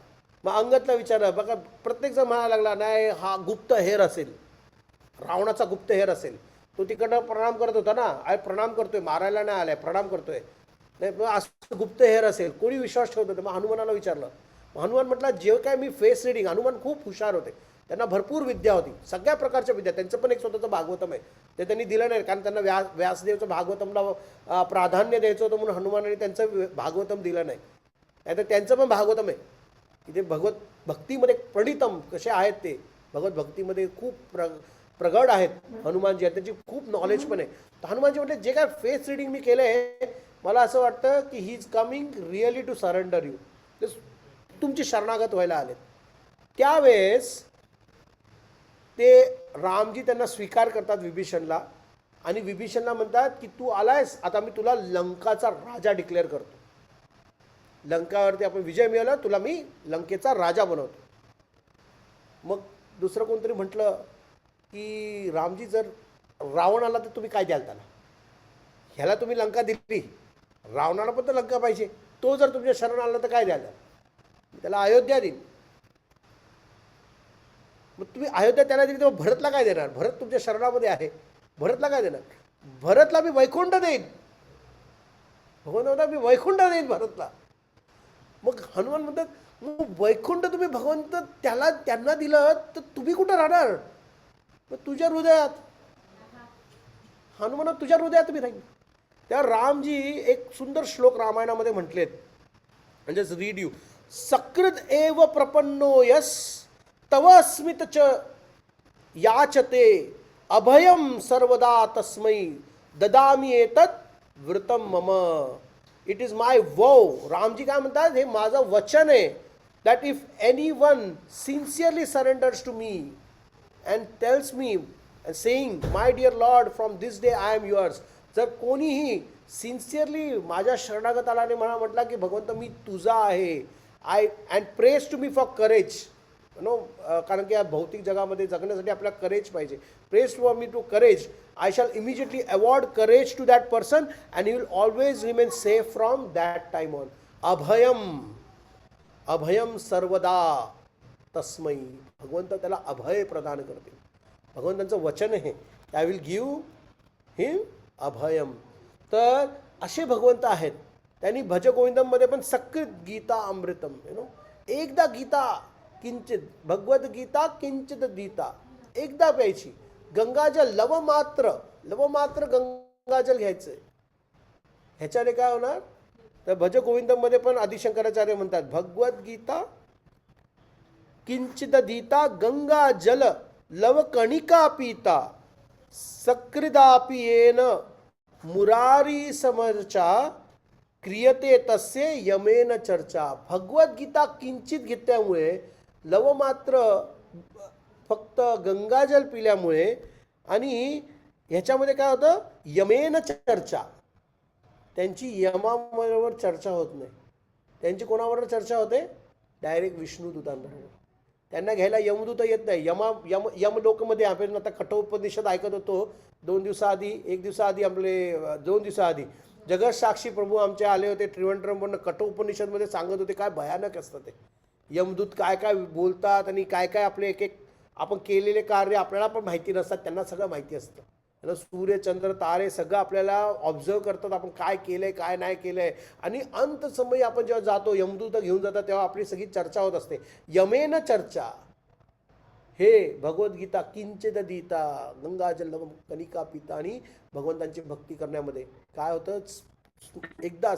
मग अंगदला विचारलं. बघा प्रत्येकजण म्हणायला लागला नाही हा गुप्त हेर असेल, रावणाचा गुप्त हेर असेल. तो तिकडनं प्रणाम करत होता ना, आय प्रणाम करतोय, मारायला नाही आलाय, प्रणाम करतोय. नाही मग असं गुप्त हेर असेल, कोणी विश्वास ठेवत होतं. मग हनुमानाला विचारलं. हनुमान म्हटलं जे काय मी फेस रिडिंग, हनुमान खूप हुशार होते, त्यांना भरपूर विद्या होती, सगळ्या प्रकारच्या विद्या. त्यांचं पण एक स्वतःचं भागवतम आहे, ते त्यांनी दिलं नाही कारण त्यांना व्यासदेवचं भागवतमला प्राधान्य द्यायचं होतं, म्हणून हनुमानाने त्यांचं भागवतम दिलं नाही. नाहीतर त्यांचं पण भागवतम आहे की ते भक्तीमध्ये प्रणितम कसे आहेत, ते भगवत भक्तीमध्ये खूप प्रगड आहेत हनुमानजी, आहेत त्यांची खूप नॉलेज पण आहे. तर हनुमानजी म्हटले जे काय फेस रिडिंग मी केलं आहे, मला असं वाटतं की he is coming really to surrender you, ते तुमची शरणागत व्हायला आलेत. त्यावेळेस ते रामजी त्यांना स्वीकार करतात विभीषणला, आणि विभीषणला म्हणतात की तू आलायस, आता मी तुला लंकाचा राजा डिक्लेअर करतो. लंकावरती आपण विजय मिळवला, तुला मी लंकेचा राजा बनवतो. मग दुसरं कोणतरी म्हटलं की रामजी जर रावण आला तर तुम्ही काय द्याल त्याला, ह्याला तुम्ही लंका दिली, रावणाला पण तर लंका पाहिजे, तो जर तुमच्या शरण आला तर काय द्याल, त्याला अयोध्या देईल. मग तुम्ही अयोध्या त्याला दिली तर भरतला काय देणार, भरत तुमच्या शरणामध्ये आहे, भरतला काय देणार, भरतला मी वैकुंठ देईन, भगवंत मी वैकुंठ देईन भरतला. मग हनुमान म्हणतात मग वैकुंठ तुम्ही भगवंत त्यांना दिलं तर तुम्ही कुठं राहणार, मग तुझ्या हृदयात, हनुमान तुझ्या हृदयात तुम्ही राहील. त्या रामजी एक सुंदर श्लोक रामायणामध्ये म्हटलेत, म्हणजे रीड यू. सकृत एव प्रपन्नो यस तव स्मित च याचते अभयम सर्वदा तस्मै ददामी एतत् वृतम मम. इट इज माय वो. रामजी काय म्हणतात, हे माझं वचन आहे, that if anyone sincerely surrenders to me and tells me saying my dear Lord from this day I am yours, जर कोणीही सिन्सिअरली माझ्या शरणागत आल्याने मला म्हटला की भगवंत मी तुझा आहे, I and praise to me for courage, no, कारण की या भौतिक जगामध्ये जगण्यासाठी आपल्याला करेज पाहिजे. Praise for me to courage, I shall immediately award courage to that person and you will always remain safe from that time on. अभयम, अभयम सर्वदा तस्मै, भगवंत त्याला अभय प्रदान करतील. भगवंतांचं वचन आहे, आय विल गिव्ह हिम अभयम. तर असे भगवंत आहेत. त्यांनी भजगोविंदममध्ये पण सकृत गीता अमृतम, एकदा गीता किंचित, भगवद्गीता किंचित गीता, एकदा प्यायची. गंगाजल लवमात्र, लवमात्र गंगाजल घ्यायचंय. ह्याच्याने काय होणार, तर भजगोविंदममध्ये पण आदिशंकराचार्य म्हणतात भगवद्गीता किंचित दीता गंगा जल लवकणिका पीता सकृदापि येन मुरारी समर्चा क्रियते तस्य यमेन चर्चा. भगवद्गीता किंचित घेतल्यामुळे, लवमात्र फक्त गंगाजल पिल्यामुळे, आणि ह्याच्यामध्ये काय होतं, यमेन चर्चा, त्यांची यमाबरोबर चर्चा होत नाही. त्यांची कोणाबरोबर चर्चा होते, डायरेक्ट विष्णुदूतांबरोबर. त्यांना घ्यायला यमदूत येत नाही. यमलोकमध्ये आपण आता कठोपनिषद ऐकत होतो 2 दिवसाआधी, 1 दिवसाआधी, आपले 2 दिवसाआधी जगत साक्षी प्रभू आमचे आले होते त्रिवेंद्रमवरून. कठोपनिषदमध्ये सांगत होते काय भयानक असतं ते, यमदूत काय काय बोलतात, आणि काय काय आपले एक एक आपण केलेले कार्य आपल्याला पण माहिती नसतात, त्यांना सगळं माहिती असतं. त्यांना सूर्य चंद्र तारे सगळं आपल्याला ऑब्झर्व करतात, आपण काय केलंय काय नाही केलंय. आणि अंत समयी आपण जेव्हा जातो, यमदूत घेऊन जातात, तेव्हा आपली सगळी चर्चा होत असते. यमेन चर्चा, हे भगवद्गीता किंचिदधीता गंगाजल कनिका पिता आणि भगवंतांची भक्ती करण्यामध्ये काय होतं, एकदा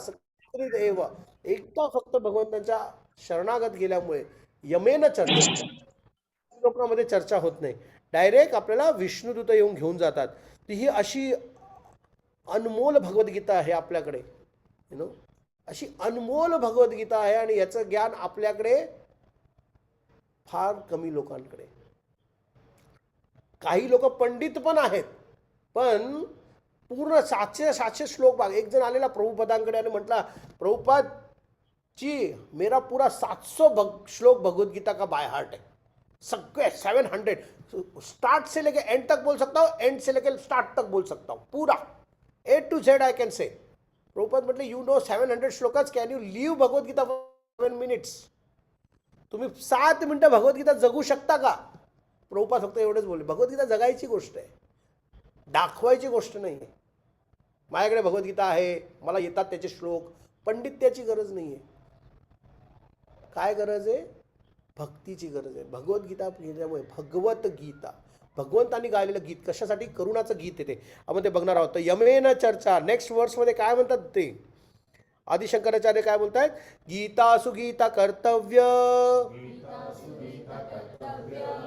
एव एकदा फक्त भगवंतांच्या शरणागत गेल्यामुळे यमेन चर्चा लोकांमध्ये चर्चा होत नाही, डायरेक्ट आपल्याला विष्णुदूत येऊन घेऊन जातात. ती ही अशी अनमोल भगवद्गीता आहे आपल्याकडे, अशी अनमोल भगवद्गीता आहे आणि याचं ज्ञान आपल्याकडे फार कमी लोकांकडे. काही लोक पंडित पण आहेत, पण पूर्ण 700 श्लोक भाग. एक जण आलेला प्रभुपदांकडे आणि म्हटला, प्रभुपाद जी मेरा पूरा 700 श्लोक भगवद्गीता का बाय हार्ट है, सगळे 700 स्टार्ट से लेके एंड तक बोल सकता हूँ, एंड से लेके स्टार्ट तक बोल सकता हूँ, पूरा A to Z I can say. Prabhupada म्हटले, यू नो 700 श्लोकाज, can you live Bhagavad Gita 7 minutes? तुम्ही 7 मिनिटं भगवद्गीता जगू शकता का? प्रभुपाद फक्त एवढंच बोलले, भगवद्गीता जगायची गोष्ट आहे, दाखवायची गोष्ट नाही आहे. माझ्याकडे भगवद्गीता आहे, मला येतात त्याचे श्लोक, पंडित्याची गरज नाही आहे. काय गरज आहे? भक्तीची गरज आहे. भगवद्गीता घेण्यामुळे भगवत गीता, भगवंतांनी गायलेलं गीत, कशासाठी? करुणाचं गीत येते. आपण ते बघणार आहोत. यमेन चर्चा, नेक्स्ट वर्समध्ये काय म्हणतात ते आदिशंकराचार्य काय बोलतायत? गीता सुगीता कर्तव्य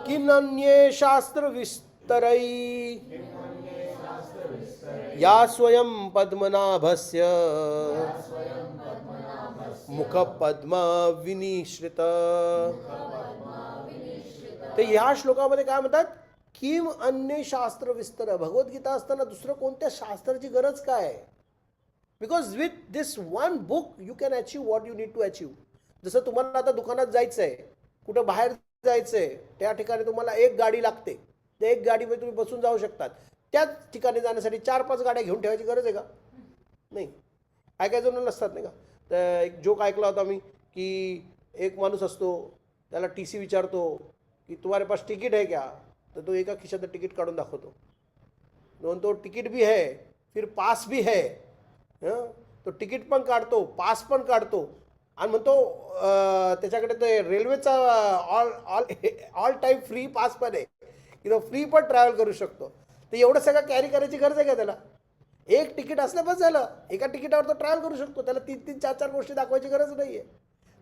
किन्ये शास्त्र विस्तरै या स्वयं पद्मनाभस्य मुख पद्म विनिश्रित. ते ह्या श्लोकामध्ये काय म्हणतात? किम अन्य शास्त्र विस्तर. भगवद्गीता असताना दुसरं कोणत्या शास्त्राची गरज काय? Because with this one book you can achieve what you need to achieve. जसं तुम्हाला आता दुकानात जायचं आहे, कुठं बाहेर जायचं आहे, त्या ठिकाणी तुम्हाला एक गाडी लागते, त्या एक गाडीमध्ये तुम्ही बसून जाऊ शकतात. त्याच ठिकाणी जाण्यासाठी 4-5 गाड्या घेऊन ठेवायची गरज आहे का? नाही. काय काय जण नसतात नाही का? तर एक जोक ऐकला होता मी की एक माणूस असतो, त्याला TC विचारतो की तुम्हारे पास तिकीट है क्या? तर तो एका खिशातलं तिकीट काढून दाखवतो, तो तिकीट भी है, फिर पास भी है. तो तिकीट पण काढतो, पास पण काढतो आणि म्हणतो त्याच्याकडे ते रेल्वेचा ऑल टाईम फ्री पास पण आहे की तो फ्री पण ट्रॅव्हल करू शकतो. तर एवढं सगळं कॅरी करायची गरज आहे का त्याला? एक तिकीट असलं बस झालं, एका तिकिटावर तो ट्रॅव्हल करू शकतो, त्याला 3-3, 4-4 गोष्टी दाखवायची गरज नाही आहे.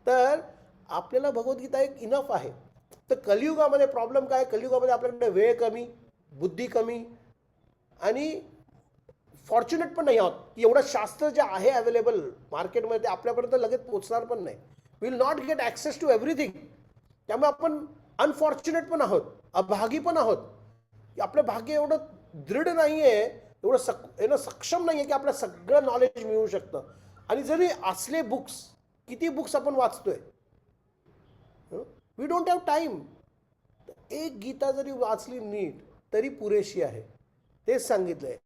तर आपल्याला भगवद्गीता एक इनफ आहे. तर कलियुगामध्ये प्रॉब्लेम काय? कलियुगामध्ये आपल्याकडे वेळ कमी, बुद्धी कमी आणि फॉर्च्युनेट पण नाही आहोत की एवढं शास्त्र जे आहे अवेलेबल मार्केटमध्ये ते आपल्यापर्यंत लगेच पोचणार पण नाही. Will not get access to everything. त्यामुळे आपण अनफॉर्च्युनेट पण आहोत, अभागी पण आहोत. आपलं भाग्य एवढं दृढ नाही आहे, एवढं सक्षम नाही आहे की आपलं सगळं नॉलेज मिळू शकतं. आणि जरी असले बुक्स, किती बुक्स आपण वाचतोय, वी डोंट हॅव टाईम. एक गीता जरी वाचली नीट तरी पुरेशी आहे. तेच सांगितलंय,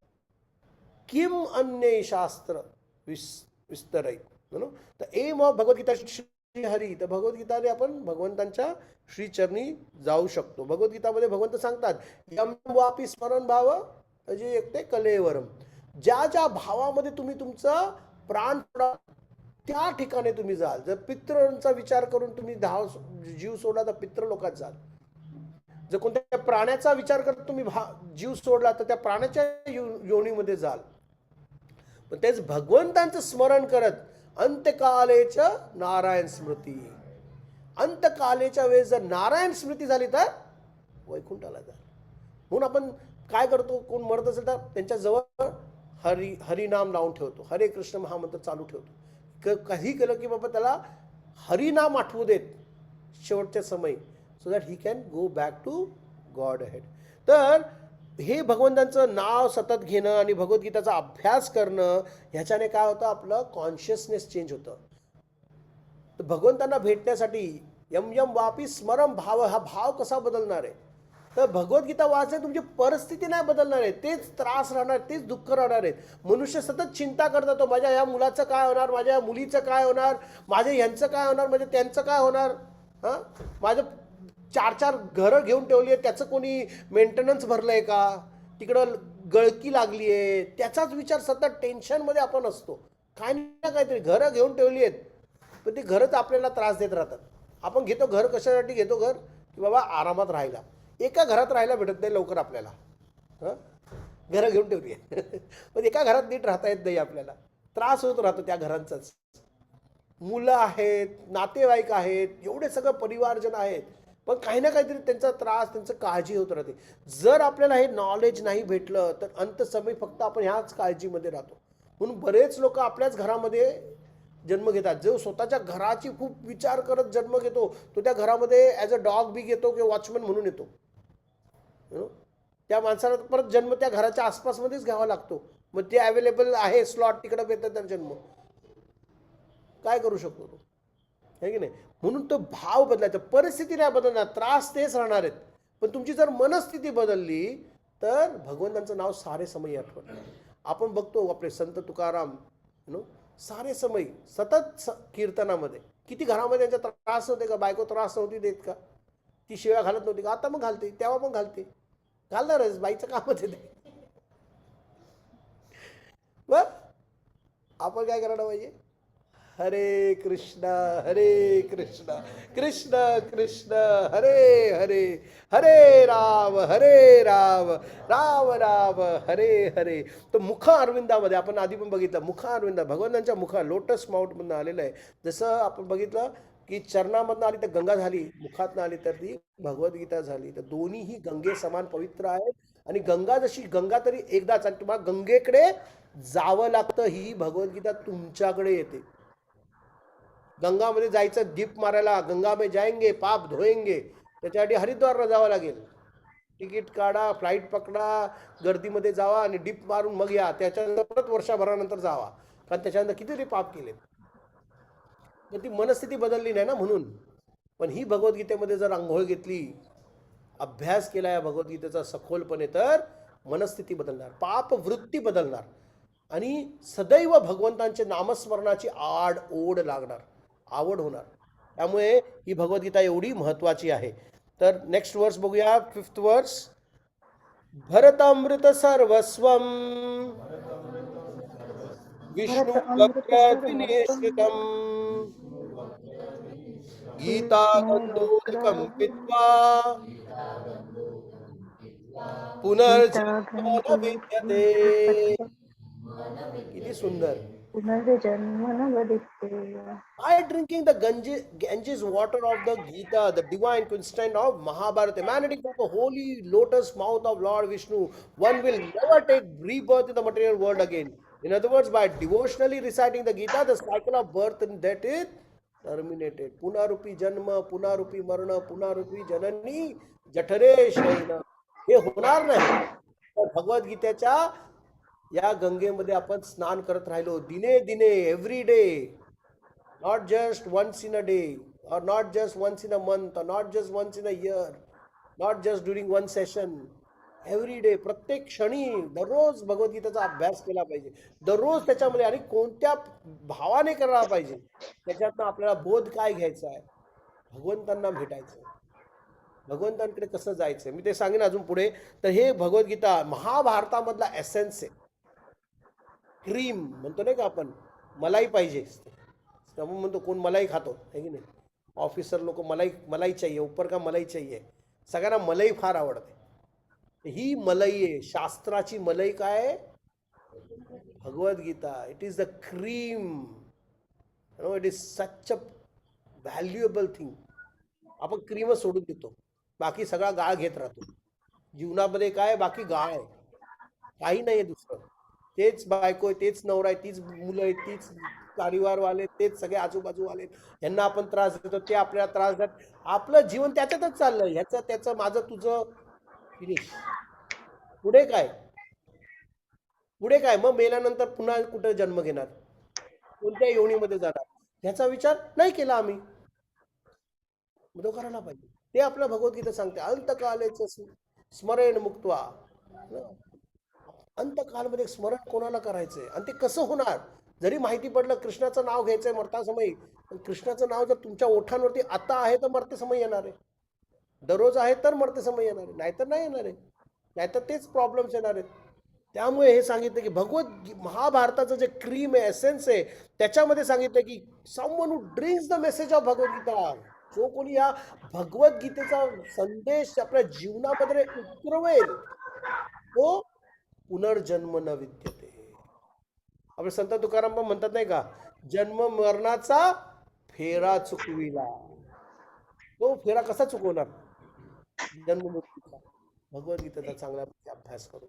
किम अन्य शास्त्र विस्तरय. तर एम ऑफ भगवद्गीता श्री हरी. तर भगवद्गीताने आपण भगवंतांच्या श्रीचरणी जाऊ शकतो. भगवद्गीतामध्ये भगवंत सांगतात, यम वापी स्मरण भाव अजे एकते कलेवरम. ज्या ज्या भावामध्ये तुम्ही तुमचा प्राण सोडा त्या ठिकाणी तुम्ही जाल. जर पितरांचा विचार करून तुम्ही जीव सोडला तर पितृ लोकात जाल. जर कोणत्या प्राण्याचा विचार करत तुम्ही जीव सोडला तर त्या प्राण्याच्या योनीमध्ये जाल. पण तेच भगवंतांचं स्मरण करत अंत्यकालेच्या नारायण स्मृती. अंतकालेच्या वेळेस जर नारायण स्मृती झाली तर वैकुंठाला जाल. म्हणून आपण काय करतो? कोण मरत असेल तर त्यांच्या जवळ हरिनाम लावून ठेवतो, हरे कृष्ण महामंत्र चालू ठेवतो. काही केलं की बाबा त्याला हरिनाम आठवू देत शेवटच्या समयी, so that he can go back to God ahead. तर हे भगवंतांचं नाव सतत घेणं आणि भगवद्गीताचा अभ्यास करणं ह्याच्याने काय होतं? आपलं कॉन्शियसनेस चेंज होतं. तर भगवंतांना भेटण्यासाठी यम यम वापी स्मरम भाव, हा भाव कसा बदलणार आहे? तर भगवद्गीता वाचणे तुमची परिस्थिती नाही बदलणार आहे, तेच त्रास राहणार, तेच दुःख राहणार आहेत. मनुष्य सतत चिंता करत होतो, माझ्या या मुलाचं काय होणार, माझ्या मुलीचं काय होणार, माझ्या ह्यांचं काय होणार, म्हणजे त्यांचं काय होणार. माझं 4-4 घरं घेऊन ठेवली आहेत, त्याचं कोणी मेंटेनन्स भरलंय का, तिकडं गळकी लागली आहे, त्याचाच विचार सतत टेन्शनमध्ये आपण असतो. काय ना काहीतरी घरं घेऊन ठेवली आहेत, पण ती घरच आपल्याला त्रास देत राहतात. आपण घेतो घर कशासाठी घेतो? घर की बाबा आरामात राहायला. एका घरात राहायला भेटत नाही लवकर आपल्याला. हं? घरं घेऊन ठेवली आहे. पण एका घरात नीट राहता येत नाही आपल्याला. त्रास होत राहतो त्या घरांचाच. मुलं आहेत, नातेवाईक आहेत, एवढे सगळं परिवारजन आहेत, पण काही ना काहीतरी त्यांचा त्रास, त्यांचं काळजी होत राहते. जर आपल्याला हे नॉलेज नाही भेटलं तर अंतसमयी फक्त आपण ह्याच काळजीमध्ये राहतो. म्हणून बरेच लोक आपल्याच घरामध्ये जन्म घेतात. जो स्वतःच्या घराची खूप विचार करत जन्म घेतो, तो त्या घरामध्ये ॲज अ डॉग बी घेतो किंवा वॉचमन म्हणून येतो. त्या माणसाला परत जन्म त्या घराच्या आसपासमध्येच घ्यावा लागतो. मग ते अवेलेबल आहे स्लॉट, तिकडे येतात तर जन्म. काय करू शकतो तो, आहे की नाही? म्हणून तो भाव बदलायचा. परिस्थिती नाही बदलणार, त्रास तेच राहणार आहेत, पण तुमची जर मनस्थिती बदलली तर भगवंतांचं नाव सारे समय आठवत. आपण बघतो आपले संत तुकाराम सारे समय सतत कीर्तनामध्ये. किती घरामध्ये त्यांचा त्रास नव्हते का? बायको त्रास नव्हती देत का? ती शिव्या घालत नव्हती का? आता मग घालते, तेव्हा पण घालते, घालणारच, बाईचं कामच आहे ते. बर, आपण काय करायला पाहिजे? हरे कृष्ण हरे कृष्ण कृष्ण कृष्ण हरे हरे, हरे राम राम राम हरे हरे. तर मुख अरविंदामध्ये आपण आधी पण बघितलं, मुख अरविंद भगवंतांच्या मुखा लोटस माउंटमधून आलेलं आहे. जसं आपण बघितलं की चरणामधनं आली तर गंगा झाली, मुखातनं आली तर ती भगवद्गीता झाली. तर दोन्हीही गंगे समान पवित्र आहेत. आणि गंगा जशी गंगा तरी एकदाच, आणि तुम्हाला गंगेकडे जावं लागतं. ही भगवद्गीता तुमच्याकडे येते. गंगामध्ये जायचं, दीप मारायला, गंगा में जाएंगे पाप धोएंगे, त्याच्यासाठी हरिद्वारला जावं लागेल. तिकीट काढा, फ्लाईट पकडा, गर्दीमध्ये जावा आणि डीप मारून मग या. त्याच्यानंतर परत वर्षभरानंतर जावा, कारण त्याच्यानंतर कितीतरी पाप केले. तर ती मनस्थिती बदलली नाही ना म्हणून. पण ही भगवद्गीतेमध्ये जर आंघोळ घेतली, अभ्यास केला या भगवद्गीतेचा सखोलपणे, तर मनस्थिती बदलणार, पाप वृत्ती बदलणार आणि सदैव भगवंतांचे नामस्मरणाची आड ओढ लागणार, आवड होणार. त्यामुळे ही भगवद्गीता एवढी महत्वाची आहे. तर नेक्स्ट वर्स बघूया, 5th वर्स. भरतामृत सर्वस्वम विष्णु भरत अमृत सर्वस्वं वक्रद्विनिश्चितम् गीता गंधोदकं विष्णोर्वक्रं पीत्वा पुनर्जन्म न विद्यते. गीतागन्धोत्कच किती सुंदर. पुनर्जन्म न विद्यते. By drinking the Ganges water of the Gita, the divine constant of Mahabharata, emanating from the holy lotus mouth of Lord Vishnu, one will never take rebirth in the material world again. In other words, by devotionally reciting the Gita, the cycle of birth and death is terminated. पुनरुपी जन्म, पुनरुपी मरण, पुनरुपी जननी जठरे शयन, हे होणार नाही. तर भगवद्गीतेच्या या गंगेमध्ये आपण स्नान करत राहिलो दिने दिने, every day, not just once in a day, or not just once in a month, or not just once in a year, not just during one session, every day, प्रत्येक क्षणी दररोज भगवद्गीतेचा अभ्यास केला पाहिजे. दररोज त्याच्यामध्ये, आणि कोणत्या भावाने करायला पाहिजे, त्याच्यातनं आपल्याला बोध काय घ्यायचा आहे, भगवंतांना भेटायचं, भगवंतांकडे कसं जायचं, मी ते सांगेन अजून पुढे. तर हे भगवद्गीता महाभारतामधला एसेन्स आहे. क्रीम म्हणतो नाही का आपण, मलाई पाहिजे. आपण म्हणतो कोण मलाई खातो, आहे की नाही? ऑफिसर लोक मलाई, मलाई चाहिए ऊपर का, मलाई चाहिए. सगळ्यांना मलाई फार आवडते. ही मलाई आहे, शास्त्राची मलाई. काय आहे? Bhagavad Gita. It is the cream. It is such a valuable thing. आपण क्रीमच सोडून देतो, बाकी सगळा गाळ घेत राहतो. जीवनामध्ये काय, बाकी गाळ आहे, काही नाही आहे दुसरं. तेच बायको आहे, तेच नवरा आहे, तीच मुलं आहेत, तीच परिवारवाले, तेच सगळे आजूबाजूवाले. यांना आपण त्रास देतो, ते आपल्याला त्रास देतात. आपलं जीवन त्याच्यातच चाललंय, ह्याचं त्याचं, माझं तुझं, फिनिश. पुढे काय? पुढे काय? मग मेल्यानंतर पुन्हा कुठे जन्म घेणार, कोणत्या योनीमध्ये जाणार, ह्याचा विचार नाही केला आम्ही. तो करायला पाहिजे. ते आपलं भगवद्गीता सांगते, अंतकालेच स्मरण मुक्त्वा. अंतकालमध्ये स्मरण कोणाला करायचंय आणि ते कसं होणार? जरी माहिती पडलं कृष्णाचं नाव घ्यायचंय मरता समय, पण कृष्णाचं नाव जर तुमच्या ओठांवरती आता आहे तर मरते समय येणार आहे, दररोज आहे तर मरते समय येणार आहे, नाहीतर नाही येणार आहे, नाहीतर तेच प्रॉब्लेम्स येणार आहेत. त्यामुळे हे सांगितलं की महाभारताचं जे क्रीम आहे, एसेन्स आहे, त्याच्यामध्ये सांगितलं की someone who drinks the message of Bhagavad Gita जो कोणी या भगवद्गीतेचा संदेश आपल्या जीवनामध्ये उतरवेल तो पुनर्जन्म न विद्यते. आपले संत तुकाराम पण म्हणतात नाही का, जन्म मरणाचा फेरा चुकविला. तो फेरा कसा चुकवणार? जन्म मृत्यूचा. भगवद्गीतेचा चांगला अभ्यास करू.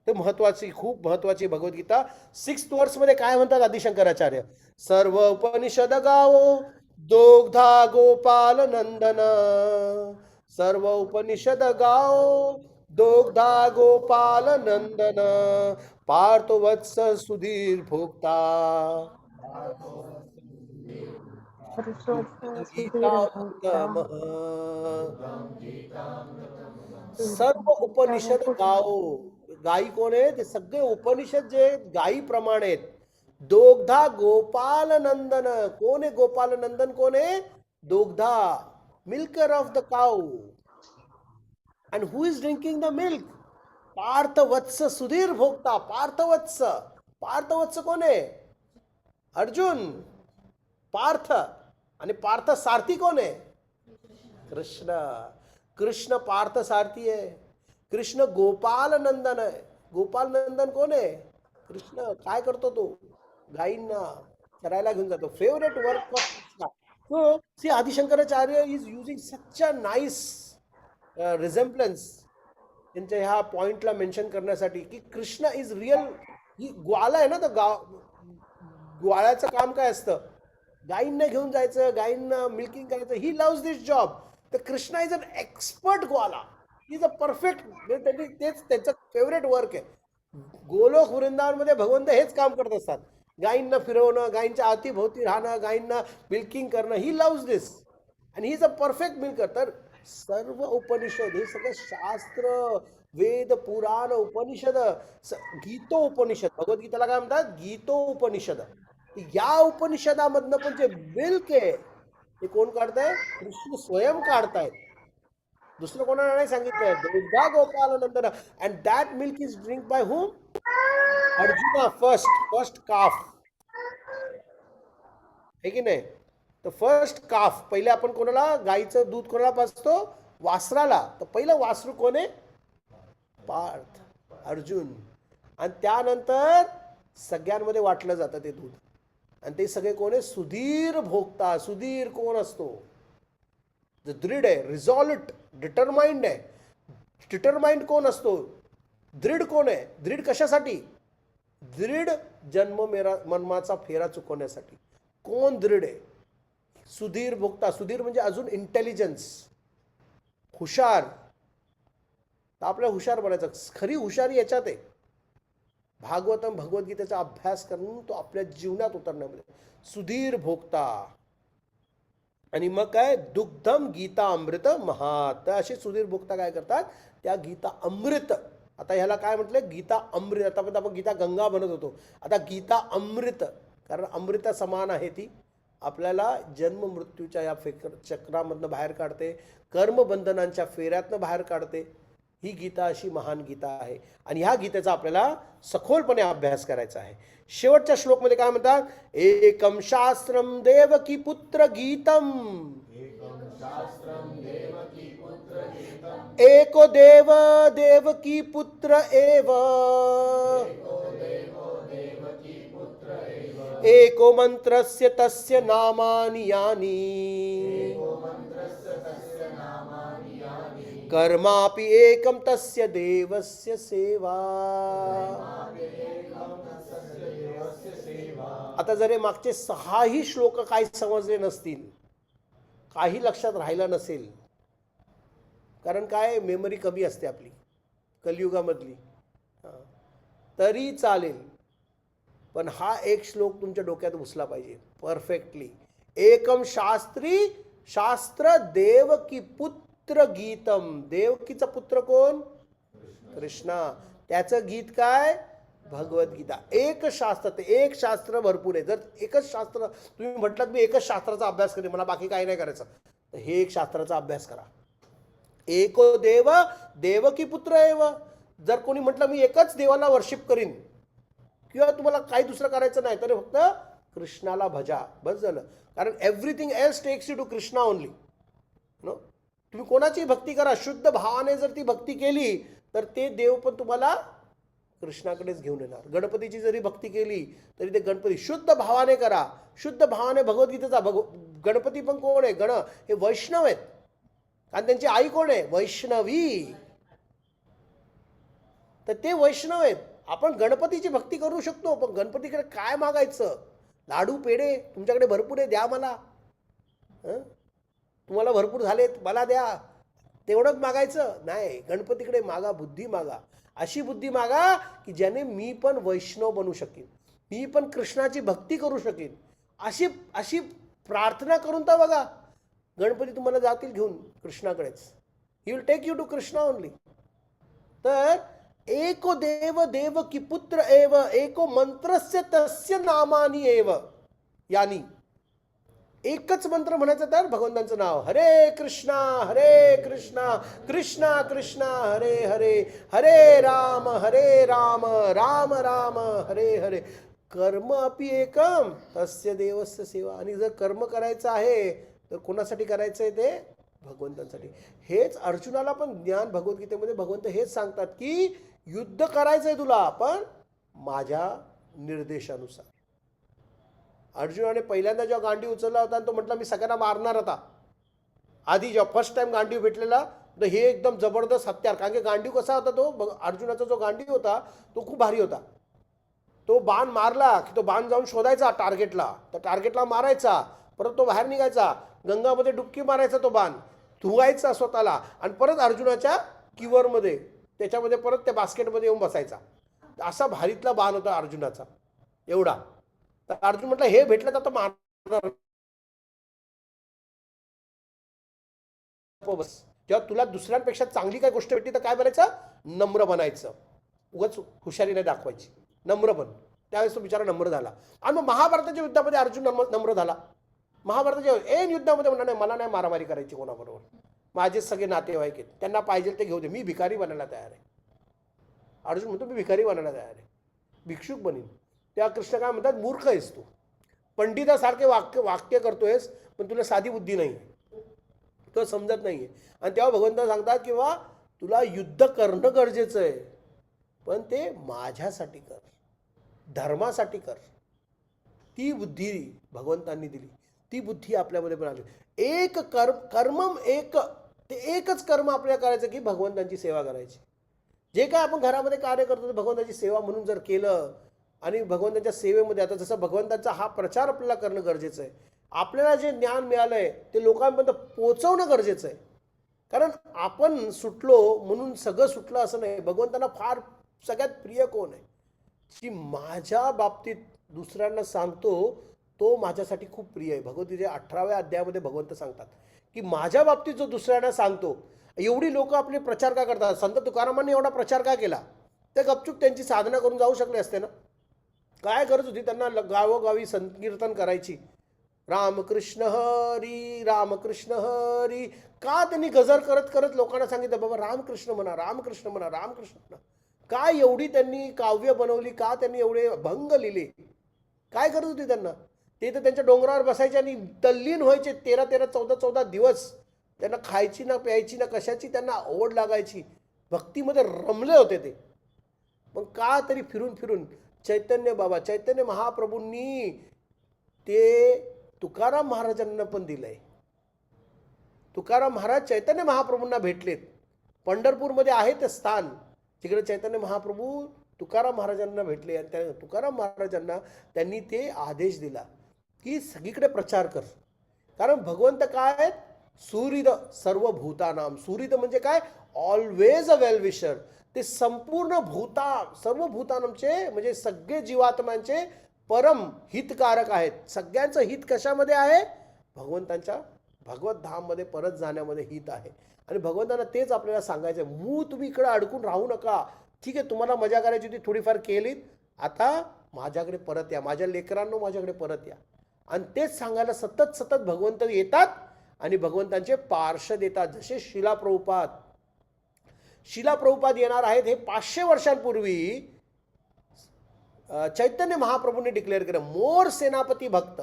ते महत्वाची, खूप महत्वाची भगवद्गीता. 6th वर्स मध्ये काय म्हणतात आदिशंकराचार्य? सर्व उपनिषद गावो दोग्धा गोपाल नंदन. सर्व उपनिषद गाओ दोग्धा गोपाल नंदन. पार्थ वत्स सुधीर भोक्ता. गीतामृतम. सर्व उपनिषद गाओ. गायी कोण आहे? ते सगळे उपनिषद जे गायी प्रमाणे आहेत. दोग्धा गोपाल नंदन. कोण आहे गोपाल नंदन? कोण आहे? दोग्धा, milker of the cow. And who is drinking the milk? पार्थवत्स सुधीर भोक्ता. पार्थवत्स. पार्थवत्स कोण आहे? अर्जुन, पार्थ. आणि पार्थ सारथी कोण आहे? कृष्ण. कृष्ण पार्थ सारथी आहे. कृष्ण गोपाल नंदन आहे. गोपाल नंदन कोण आहे? कृष्ण. काय करतो तो? गायींना चरायला घेऊन जातो. Favourite work of Krishna. So see Adi Shankaracharya is using such a nice resemblance त्यांच्या ह्या पॉइंटला मेन्शन करण्यासाठी की कृष्ण इज रिअल. ही ग्वाला आहे ना, तर ग्वाळ्याचं काम काय असतं? गायींना घेऊन जायचं, गायींना मिल्किंग करायचं. He loves this job. तर Krishna is an expert gwala. Is a perfect. तेच त्यांचं फेवरेट वर्क आहे. गोलोक वृंदावनमध्ये भगवंत हेच काम करत असतात. गायींना फिरवणं, गायींच्या अवतीभोवती राहणं, गायींना मिल्किंग करणं. ही लव्स दिस आणि ही इज अ परफेक्ट मिल्कर. तर सर्व उपनिषद हे सगळं शास्त्र, वेद, पुराण, उपनिषद, गीतो उपनिषद. भगवद्गीताला काय म्हणतात? गीतो उपनिषद. या उपनिषदामधनं पण जे मिल्क आहे ते कोण काढताय? कृष्ण स्वयं काढतायत. दुसरं कोणाला नाही सांगितलंय. दोग्धा Gopalnandan. And that milk is drink by whom? Arjuna. First calf आहे की नाही? तर फर्स्ट काफ. पहिले आपण कोणाला? गाईचं दूध कोणाला पाजतो? वासराला. तर पहिलं वासरू कोण आहे? पार्थ, अर्जुन. आणि त्यानंतर सगळ्यांमध्ये वाटलं जातं ते दूध. आणि ते सगळे कोण आहे? सुधीर भोगता. सुधीर कोण असतो? जो दृढ आहे, रिझॉल्ट, डिटरमाइंड आहे. डिटरमाइंड कोण असतो? दृढ कोण आहे? दृढ कशासाठी? दृढ जन्म मरणाचा फेरा चुकवण्यासाठी. कोण दृढ आहे? सुधीर भोगता. सुधीर म्हणजे अजून इंटेलिजन्स, हुशार. तर आपल्या हुशार बनायचं. खरी हुशारी याच्यात आहे. भागवतम, भगवद्गीतेचा अभ्यास करून तो आपल्या जीवनात उतरण्यामध्ये. सुधीर भोगता. आणि मग काय? दुग्धम गीता अमृत महात. तर असे सुधीर भोक्ता काय करतात? त्या गीता अमृत. आता ह्याला काय म्हटलं? गीता अमृत. आतापर्यंत आपण गीता गंगा बनत होतो. आता गीता अमृत. कारण अमृता समान आहे ती. आपल्याला जन्म मृत्यूच्या या चक्रामधनं बाहेर काढते. कर्मबंधनांच्या फेऱ्यातनं बाहेर काढते. ही गीता अशी महान गीता आहे. आणि ह्या गीतेचा आपल्याला सखोलपणे अभ्यास करायचा आहे. शेवटच्या श्लोकमध्ये काय म्हणतात? एकम शास्त्रम देवकी पुत्र गीतम. एको देव देवकी पुत्र एव. एको मंत्रस्य तस्य नामानि यानि. कर्मापि एकम तस्य देवस्य सेवा. आता जर मागचे 6ही श्लोक काही समजले नसतील, काही लक्षात राहिलं नसेल, कारण काय मेमरी कमी असते आपली कलियुगामधली, तरी चालेल. पण हा एक श्लोक तुमच्या डोक्यात घुसला पाहिजे परफेक्टली. एकम शास्त्र देवकी पुत्र गीतम. देवकीचा पुत्र कोण? कृष्णा. त्याचं गीत काय? भगवद्गीता. एक शास्त्र. ते एक शास्त्र भरपूर आहे. जर एकच शास्त्र तुम्ही म्हटलात मी एकच शास्त्राचा अभ्यास करेन, मला बाकी काही नाही करायचं, तर हे एक शास्त्राचा अभ्यास करा. एको देव देवकी पुत्र एव. जर कोणी म्हटलं मी एकच देवाला वर्शिप करीन किंवा तुम्हाला काही दुसरं करायचं नाही, तर फक्त कृष्णाला भजा, बस झालं. कारण everything else takes you to Krishna only. No, तुम्ही कोणाची भक्ती करा, शुद्ध भावाने जर ती भक्ती केली तर ते देव पण तुम्हाला कृष्णाकडेच घेऊन येणार. गणपतीची जरी भक्ती केली तरी ते गणपती शुद्ध भावाने करा, शुद्ध भावाने. भगवद्गीतेचा गणपती पण कोण आहे? हे वैष्णव आहेत. आणि त्यांची आई कोण आहे? वैष्णवी. तर ते वैष्णव आहेत. आपण गणपतीची भक्ती करू शकतो, पण गणपतीकडे काय मागायचं? लाडू पेढे तुमच्याकडे भरपूर आहे, द्या मला. तुम्हाला भरपूर झालेत, मला द्या, तेवढंच मागायचं नाही. गणपतीकडे मागा, बुद्धी मागा. अशी बुद्धी मागा की ज्याने मी पण वैष्णव बनू शकेन, मी पण कृष्णाची भक्ती करू शकेन. अशी अशी प्रार्थना करून तर बघा, गणपती तुम्हाला जातील घेऊन कृष्णाकडेच. He will take you to Krishna only. तर एको देव देव की पुत्र एव, एको मंत्रस्य तस्य नामानी एव. यानी एकच मंत्र म्हणायचं तर भगवंतांचं नाव, हरे कृष्णा कृष्णा कृष्णा हरे हरे, हरे राम राम राम हरे हरे. कर्म अपि एकम तस्य देवस्य सेवा. आणि जर कर्म करायचं आहे तर कोणासाठी करायचं आहे? ते भगवंतांसाठी. हेच अर्जुनाला पण ज्ञान भगवद्गीतेमध्ये भगवंत हेच सांगतात की युद्ध करायचंय तुला, पण माझ्या निर्देशानुसार. अर्जुनाने पहिल्यांदा जेव्हा गांडी उचलला होता तो म्हटला मी सगळ्यांना मारणार होता. आधी जेव्हा फर्स्ट टाइम गांडीव भेटलेला तर हे एकदम जबरदस्त हत्यार. कारण की गांडीव कसा होता, तो अर्जुनाचा जो गांडीव होता तो खूप भारी होता. तो बाण मारला की तो बाण जाऊन शोधायचा टार्गेटला, त्या टार्गेटला मारायचा, परत तो बाहेर निघायचा, गंगामध्ये डुबकी मारायचा, तो बाण धुवायचा स्वतःला, आणि परत अर्जुनाच्या किवरमध्ये त्याच्यामध्ये परत त्या बास्केटमध्ये येऊन बसायचा. असा भारीतला बाण होता अर्जुनाचा एवढा. तर अर्जुन म्हटलं हे भेटलं तर आता मारणार. बस जेव्हा तुला दुसऱ्यांपेक्षा चांगली काय गोष्ट भेटली तर काय बनायचं? नम्र बनायचं. उगाच हुशारी नाही दाखवायची, नम्र बन. त्यावेळेस तो बिचारा नम्र झाला. आणि मग महाभारताच्या युद्धामध्ये अर्जुन नम्र झाला. महाभारताच्या ऐन युद्धामध्ये म्हणणार नाही, मला नाही मारामारी करायची कोणाबरोबर, माझे सगळे नातेवाईक आहेत, त्यांना पाहिजे ते घेऊ दे, मी भिकारी बनायला तयार आहे. अर्जुन म्हणतो मी भिकारी बनायला तयार आहे, भिक्षुक बनीन. त्या कृष्ण काय म्हणतात, मूर्ख आहेस तू, पंडितासारखे वाक्य करतोयस, पण तुला साधी बुद्धी नाही, तो समजत नाहीये. आणि तेव्हा भगवंत सांगतात किंवा तुला युद्ध करणं गरजेचं आहे, पण ते माझ्यासाठी कर, धर्मासाठी कर. ती बुद्धी भगवंतांनी दिली, ती बुद्धी आपल्यामध्ये पण आली. एक कर्मम एक, ते एकच कर्म आपल्याला करायचं की भगवंतांची सेवा करायची. जे काय आपण घरामध्ये कार्य करतो ते भगवंताची सेवा म्हणून जर केलं, आणि भगवंताच्या सेवेमध्ये आता जसं भगवंताचा हा प्रचार आपल्याला करणं गरजेचं आहे. आपल्याला जे ज्ञान मिळालंय ते लोकांपर्यंत पोहोचवणं गरजेचं आहे. कारण आपण सुटलो म्हणून सगळं सुटलं असं नाही. भगवंतांना फार सगळ्यात प्रिय कोण आहे, की माझ्या बाबतीत दुसऱ्यांना सांगतो तो माझ्यासाठी खूप प्रिय आहे. भगवद्गीतेच्या 18व्या अध्यायामध्ये भगवंत सांगतात की माझ्या बाबतीत जो दुसऱ्यांना सांगतो. एवढी लोक आपले प्रचार का करतात? संत तुकारामांनी एवढा प्रचार का केला? ते गपचूप त्यांची साधना करून जाऊ शकले असते ना. काय गरज होती त्यांना गावोगावी संकीर्तन करायची, रामकृष्ण हरी रामकृष्ण हरी? का त्यांनी गजर करत करत लोकांना सांगितलं बाबा रामकृष्ण म्हणा, रामकृष्ण म्हणा, रामकृष्ण म्हणा? काय एवढी त्यांनी काव्य बनवली? का त्यांनी एवढे भंग लिहिले? काय गरज होती त्यांना? ते तर त्यांच्या डोंगरावर बसायचे आणि तल्लीन व्हायचे 13-13, 14-14 दिवस. त्यांना खायची ना प्यायची ना कशाची त्यांना ओढ लागायची, भक्तीमध्ये रमले होते ते. मग का तरी फिरून फिरून चैतन्य महाप्रभूंनी ते तुकाराम महाराजांना पण दिलंय. तुकाराम महाराज चैतन्य महाप्रभूंना भेटलेत. पंढरपूरमध्ये आहे ते स्थान तिकडे चैतन्य महाप्रभू तुकाराम महाराजांना भेटले, आणि त्या तुकाराम महाराजांना त्यांनी ते आदेश दिला की सगळीकडे प्रचार कर. कारण भगवंत काय आहेत? सुहृद सर्वभूतानाम. सुहृद म्हणजे काय? Always a well wisher. ते संपूर्ण सर्व भूतानांचे म्हणजे सगळे जीवात्म्यांचे परम हितकारक आहेत. सगळ्यांचं हित कशामध्ये आहे? भगवंतांच्या भगवत धाममध्ये परत जाण्यामध्ये हित आहे. आणि भगवंतांना तेच आपल्याला सांगायचं आहे, तुम्ही इकडे अडकून राहू नका. ठीक आहे, तुम्हाला मजा करायची होती, थोडीफार केलीत, आता माझ्याकडे परत या, माझ्या लेकरांनो माझ्याकडे परत या. आणि तेच सांगायला सतत सतत भगवंत येतात आणि भगवंतांचे पार्षद येतात. जसे शिला प्रभुपाद येणार आहेत. हे 500 वर्षांपूर्वी चैतन्य महाप्रभूंनी डिक्लेअर केलं, मोर सेनापती भक्त.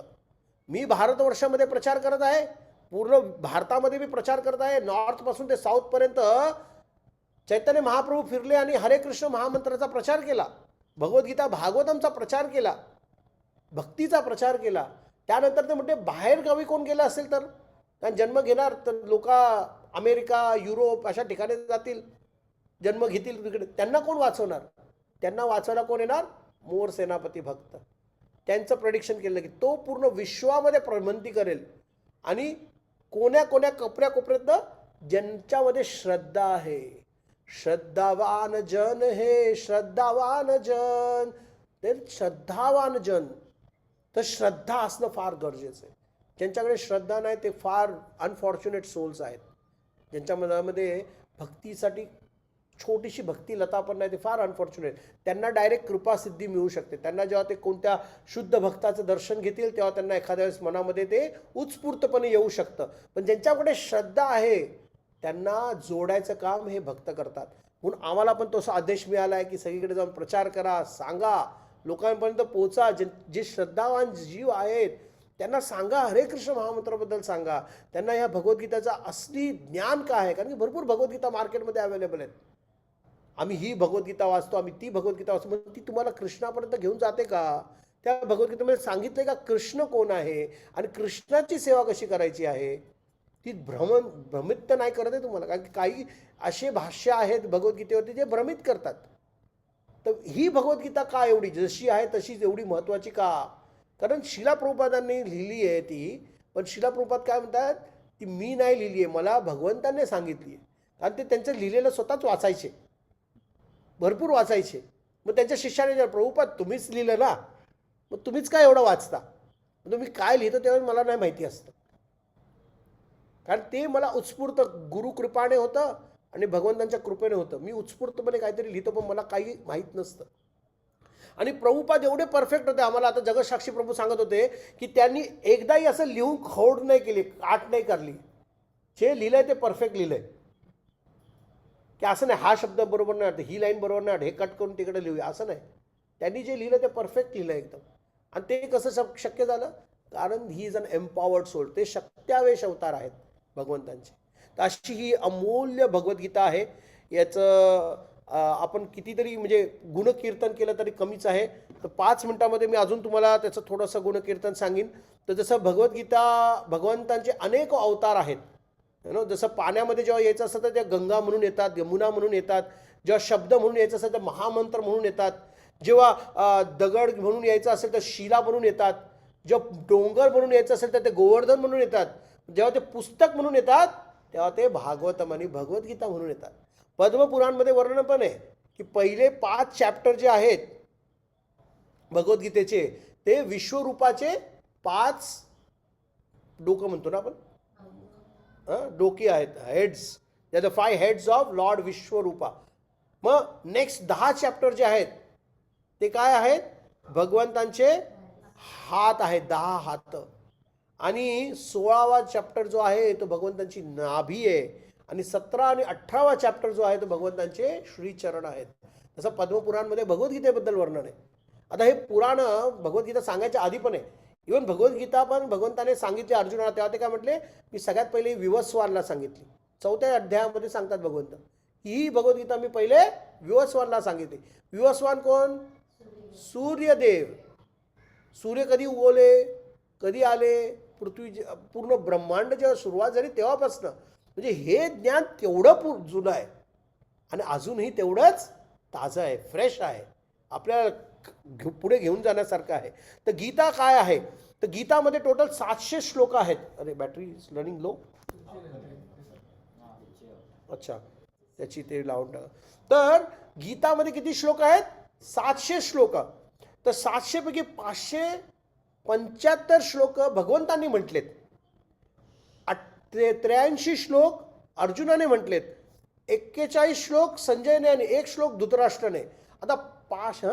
मी भारतवर्षामध्ये प्रचार करत आहे, पूर्ण भारतामध्ये मी प्रचार करत आहे, नॉर्थपासून ते साऊथपर्यंत चैतन्य महाप्रभू फिरले आणि हरे कृष्ण महामंत्राचा प्रचार केला, भगवद्गीता भागवतमचा प्रचार केला, भक्तीचा प्रचार केला. त्यानंतर ते म्हणते बाहेरगावी कोण गेलं असेल तर, कारण जन्म घेणार तर लोक अमेरिका युरोप अशा ठिकाणी जातील, जन्म घेतील तिकडे, त्यांना कोण वाचवणार? त्यांना वाचवायला कोण येणार? मोर सेनापती भक्त. त्यांचं प्रेडिक्शन केलं की तो पूर्ण विश्वामध्ये भ्रमंती करेल आणि कोण्या कोण्या कोपऱ्या कोपऱ्यातनं ज्यांच्यामध्ये श्रद्धा आहे, श्रद्धावान जन हे श्रद्धावान जन, ते श्रद्धावान जन, तर श्रद्धा असणं फार गरजेचं आहे. ज्यांच्याकडे श्रद्धा नाही ते फार अनफॉर्च्युनेट सोल्स आहेत. ज्यांच्या मनामध्ये भक्तीसाठी छोटीशी भक्ती लता पण नाही ते फार अनफॉर्च्युनेट. त्यांना डायरेक्ट कृपासिद्धी मिळू शकते. त्यांना जेव्हा ते कोणत्या शुद्ध भक्ताचं दर्शन घेतील तेव्हा त्यांना एखाद्या वेळेस मनामध्ये ते उत्स्फूर्तपणे येऊ शकतं. पण ज्यांच्याकडे श्रद्धा आहे त्यांना जोडायचं काम हे भक्त करतात. म्हणून आम्हाला पण तसा आदेश मिळाला आहे की सगळीकडे जाऊन प्रचार करा, सांगा, लोकांपर्यंत पोहोचा. जे श्रद्धावान जीव आहेत त्यांना सांगा, हरे कृष्ण महामंत्राबद्दल सांगा, त्यांना ह्या भगवद्गीताचा असली ज्ञान काय आहे. कारण की भरपूर भगवद्गीता मार्केटमध्ये अवेलेबल आहेत. आम्ही ही भगवद्गीता वाचतो, आम्ही ती भगवद्गीता वाचतो, मग ती तुम्हाला कृष्णापर्यंत घेऊन जाते का? त्या भगवद्गीतेमध्ये सांगितलंय का कृष्ण कोण आहे आणि कृष्णाची सेवा कशी करायची आहे? ती भ्रमित तर नाही करत आहे तुम्हाला, कारण की काही असे भाष्य आहेत भगवद्गीतेवरती जे भ्रमित करतात. तर ही भगवद्गीता का एवढी जशी आहे तशीच एवढी महत्त्वाची का? कारण शिला प्रभुपादांनी लिहिली आहे ती, पण शिला प्रभुपाद काय म्हणतात, ती मी नाही लिहिली आहे, मला भगवंतांनी सांगितली आहे. कारण ते त्यांचं लिहिलेलं स्वतःच वाचायचे, भरपूर वाचायचे. मग त्यांच्या शिष्याने प्रभुपाद तुम्हीच लिहिलं ना, मग तुम्हीच काय एवढं वाचता? तुम्ही काय लिहितो तेव्हा मला नाही माहिती असतं. कारण ते मला उत्स्फूर्त गुरुकृपाने होतं आणि भगवंतांच्या कृपेने होतं. मी उत्स्फूर्तपणे काहीतरी लिहितो पण मला काही माहीत नसतं. आणि प्रभुपाद एवढे परफेक्ट होते. आम्हाला आता जगतसाक्षी प्रभू सांगत होते की त्यांनी एकदाही असं लिहून खोड नाही केली, काट नाही करली. जे लिहिलंय ते परफेक्ट लिहिलंय, की असं नाही हा शब्द बरोबर नाही वाटत, ही लाईन बरोबर नाही वाटत, हे कट करून तिकडे लिहूया, असं नाही. त्यांनी जे लिहिलं ते परफेक्ट लिहिलं एकदम. आणि ते कसं शक्य झालं? कारण he is an empowered soul. ते शक्त्यावेश अवतार आहेत भगवंतांचे. तर अशी ही अमूल्य भगवद्गीता आहे. याचं आपण कितीतरी म्हणजे गुणकीर्तन केलं तरी कमीच आहे. तर 5 मिनिटामध्ये मी अजून तुम्हाला त्याचं थोडंसं गुणकीर्तन सांगेन. तर जसं भगवद्गीता भगवंतांचे अनेक अवतार आहेत. जसं पाण्यामध्ये जेव्हा यायचं असतं तर त्या गंगा म्हणून येतात, यमुना म्हणून येतात. जेव्हा शब्द म्हणून यायचं असेल तर महामंत्र म्हणून येतात. जेव्हा दगड म्हणून यायचं असेल तर शिला म्हणून येतात. जेव्हा डोंगर म्हणून यायचं असेल तर ते गोवर्धन म्हणून येतात. जेव्हा ते पुस्तक म्हणून येतात तेव्हा ते भागवतम आणि भगवद्गीता म्हणून येतात. पद्मपुराणमध्ये वर्णन पण आहे की पहिले 5 चॅप्टर जे आहेत भगवद्गीतेचे ते विश्वरूपाचे 5 डोकं म्हणतो ना आपण, डोके आहेत, heads. The 5 heads of Lord Vishwarupa. मग नेक्स्ट 10 चॅप्टर जे आहेत ते काय आहेत? भगवंतांचे हात आहेत, 10 हात. आणि 16वा चॅप्टर जो आहे तो भगवंतांची नाभी आहे. आणि 17 आणि 18वा चॅप्टर जो आहे तो भगवंतांचे श्रीचरण आहेत. तसं पद्मपुराणमध्ये भगवद्गीतेबद्दल वर्णन आहे. आता हे पुराण भगवद्गीता सांगायच्या आधी पण आहे. इव्हन भगवद्गीता पण भगवंताने सांगितली अर्जुनाला, तेव्हा ते काय म्हटले, मी सगळ्यात पहिले विवस्वानला सांगितली. 4थ्या अध्यायामध्ये सांगतात भगवंत, ही भगवद्गीता मी पहिले विवस्वानला सांगितली. विवस्वान कोण? सूर्यदेव. सूर्य कधी उगवले, कधी आले, पृथ्वी पूर्ण ब्रह्मांड जेव्हा सुरुवात झाली तेव्हापासनं. म्हणजे हे ज्ञान तेवढं जुनं आहे आणि अजूनही तेवढंच ताजं आहे, फ्रेश आहे, आपल्याला पुढे घेऊन जाण्यासारखं आहे. तर गीता काय आहे? तर गीतामध्ये टोटल 700 श्लोक आहेत. अरे बॅटरी इज रनिंग लो. अच्छा, त्याची ते लावून टाका. तर गीतामध्ये किती श्लोक आहेत? 700 श्लोक. तर 700 पैकी 575 श्लोक भगवंतांनी म्हटलेत, 83 श्लोक अर्जुनाने म्हटलेत, 41 श्लोक संजयने आणि 1 श्लोक धृतराष्ट्राने. आता 5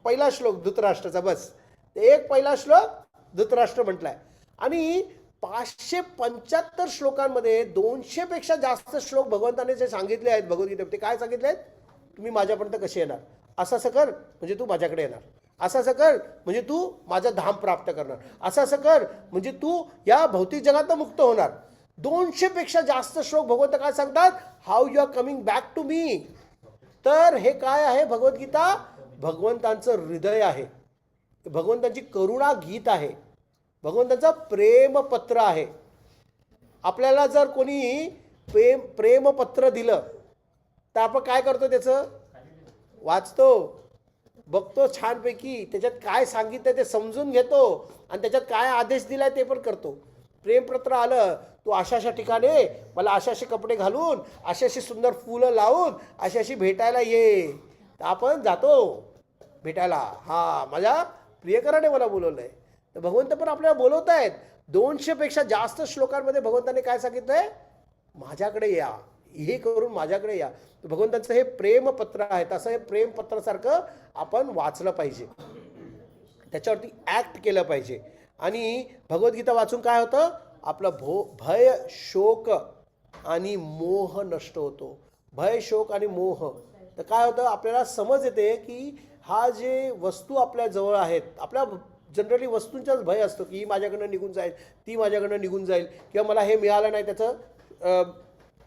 पहिला श्लोक धृतराष्ट्राचा, बस एक पहिला श्लोक धृतराष्ट्र म्हटलाय. आणि 575 श्लोकांमध्ये 200 पेक्षा जास्त श्लोक भगवंताने जे सांगितले आहेत भगवद्गीतेत, ते काय सांगितले आहेत? तुम्ही माझ्यापर्यंत कसे येणार, असं असं कर म्हणजे तू माझ्याकडे येणार. असं असं कर म्हणजे तू माझं धाम प्राप्त करणार, असं असं कर म्हणजे तू या भौतिक जगातनं मुक्त होणार. 200 पेक्षा जास्त श्लोक भगवंत काय सांगतात, how you are coming back to me. तर हे काय आहे भगवद्गीता, भगवंतांचं हृदय आहे, भगवंतांची करुणा गीत आहे, भगवंतांचं प्रेमपत्र आहे. आपल्याला जर कोणी प्रेमपत्र दिलं तर आपण काय करतो, त्याचं वाचतो, बघतो छानपैकी, त्याच्यात काय सांगितलं ते समजून घेतो आणि त्याच्यात काय आदेश दिलाय ते पण करतो. प्रेमपत्र आलं, तू अशा अशा ठिकाणी मला असे असे कपडे घालून, अशी अशी सुंदर फुलं लावून अशी अशी भेटायला ये, तर आपण जातो भेटायला. हा माझ्या प्रियकराने मला बोलवलं आहे. तर भगवंत पण आपल्याला बोलवत आहेत. 200 पेक्षा जास्त श्लोकांमध्ये भगवंताने काय सांगितलंय, माझ्याकडे या, हे करून माझ्याकडे या. भगवंतांचं हे प्रेमपत्र आहे. तसं हे प्रेमपत्रासारखं आपण वाचलं पाहिजे, त्याच्यावरती ॲक्ट केलं पाहिजे. आणि भगवद्गीता वाचून काय होतं, आपलं भय शोक आणि मोह नष्ट होतो. भय शोक आणि मोह, तर काय होतं, आपल्याला समज येते की हा जे वस्तू आपल्या जवळ आहेत, आपल्या जनरली वस्तूंचाच भय असतो की ही माझ्याकडनं निघून जाईल, ती माझ्याकडनं निघून जाईल, किंवा मला हे मिळालं नाही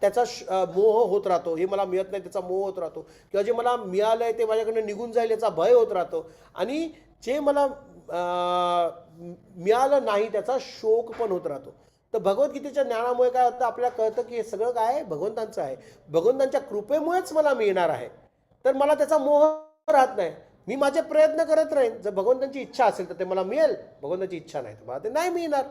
त्याचा मोह होत राहतो, हे मला मिळत नाही त्याचा मोह होत राहतो, किंवा जे मला मिळालं आहे ते माझ्याकडनं निघून जाईल याचा भय होत राहतो, आणि जे मला मिळालं नाही त्याचा शोक पण होत राहतो. तर भगवद्गीतेच्या ज्ञानामुळे काय होतं, आपल्याला कळतं की हे सगळं काय आहे, भगवंतांचं आहे, भगवंतांच्या कृपेमुळेच मला मिळणार आहे. तर मला त्याचा मोह राहत नाही, मी माझे प्रयत्न करत राहीन. जर भगवंतांची इच्छा असेल तर ते मला मिळेल, भगवंताची इच्छा नाही तर मला ते नाही मिळणार.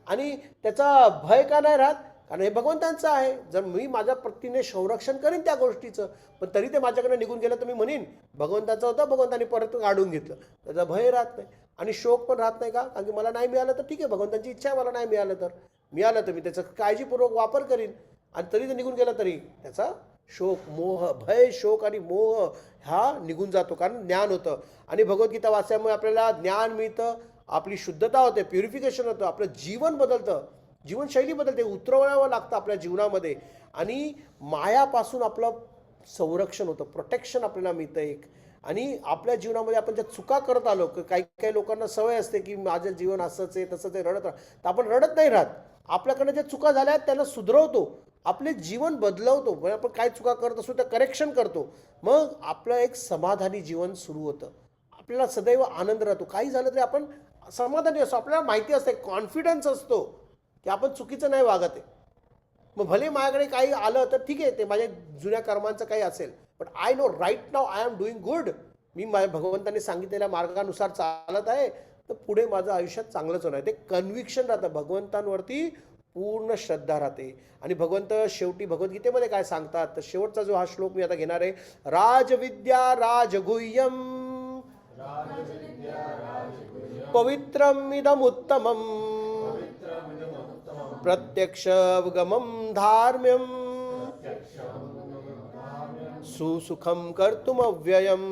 आणि त्याचा भय का नाही राहत, कारण हे भगवंतांचं आहे. जर मी माझ्या पत्नीने संरक्षण करीन त्या गोष्टीचं, पण तरी ते माझ्याकडे निघून गेलं तर मी म्हणेन भगवंताचं होतं, भगवंतांनी परत काढून घेतलं. त्याचा भय राहत नाही आणि शोक पण राहत नाही. का, कारण की मला नाही मिळालं तर ठीक आहे, भगवंतांची इच्छा आहे, मला नाही मिळालं तर मी त्याचा काळजीपूर्वक वापर करीन, आणि तरी ते निघून गेलं तरी त्याचा शोक मोह, भय शोक आणि मोह हा निघून जातो, कारण ज्ञान होतं. आणि भगवद्गीता वाचल्यामुळे आपल्याला ज्ञान मिळतं, आपली शुद्धता होते, प्युरिफिकेशन होतं, आपलं जीवन बदलतं, जीवनशैली बदलते, उतरवावं लागतं आपल्या जीवनामध्ये, आणि मायापासून आपलं संरक्षण होतं, प्रोटेक्शन आपल्याला मिळतं एक. आणि आपल्या जीवनामध्ये आपण ज्या चुका करत आलो, काही काही लोकांना सवय असते की माझं जीवन असंच आहे तसंच आहे, रडत राहा, तर आपण रडत नाही राहत, आपल्याकडे ज्या चुका झाल्या आहेत त्यांना सुधरवतो, आपले जीवन बदलवतो. म्हणजे आपण काय चुका करत असतो त्या करेक्शन करतो, मग आपलं एक समाधानी जीवन सुरू होतं, आपल्याला सदैव आनंद राहतो. काही झालं तरी आपण समाधानी असतो, आपल्याला माहिती असते, कॉन्फिडन्स असतो की आपण चुकीचं नाही वागत आहे. मग भले माझ्याकडे काही आलं तर ठीक आहे, ते माझ्या जुन्या कर्मांचं काही असेल, but I know right now I am doing good, मी माझ्या भगवंतांनी सांगितलेल्या मार्गानुसार चालत आहे, तर पुढे माझं आयुष्यात चांगलंच होणार. ते कन्व्हिक्शन राहतं, भगवंतांवरती पूर्ण श्रद्धा राहते. आणि भगवंत शेवटी भगवद्गीतेमध्ये काय सांगतात, तर शेवटचा जो हा श्लोक मी आता घेणार आहे, राजविद्या राजगुह्यम पवित्रम इदमुत्तमम प्रत्यक्षावगमं धार्म्यम सुसुखम कर्तुम अव्ययम.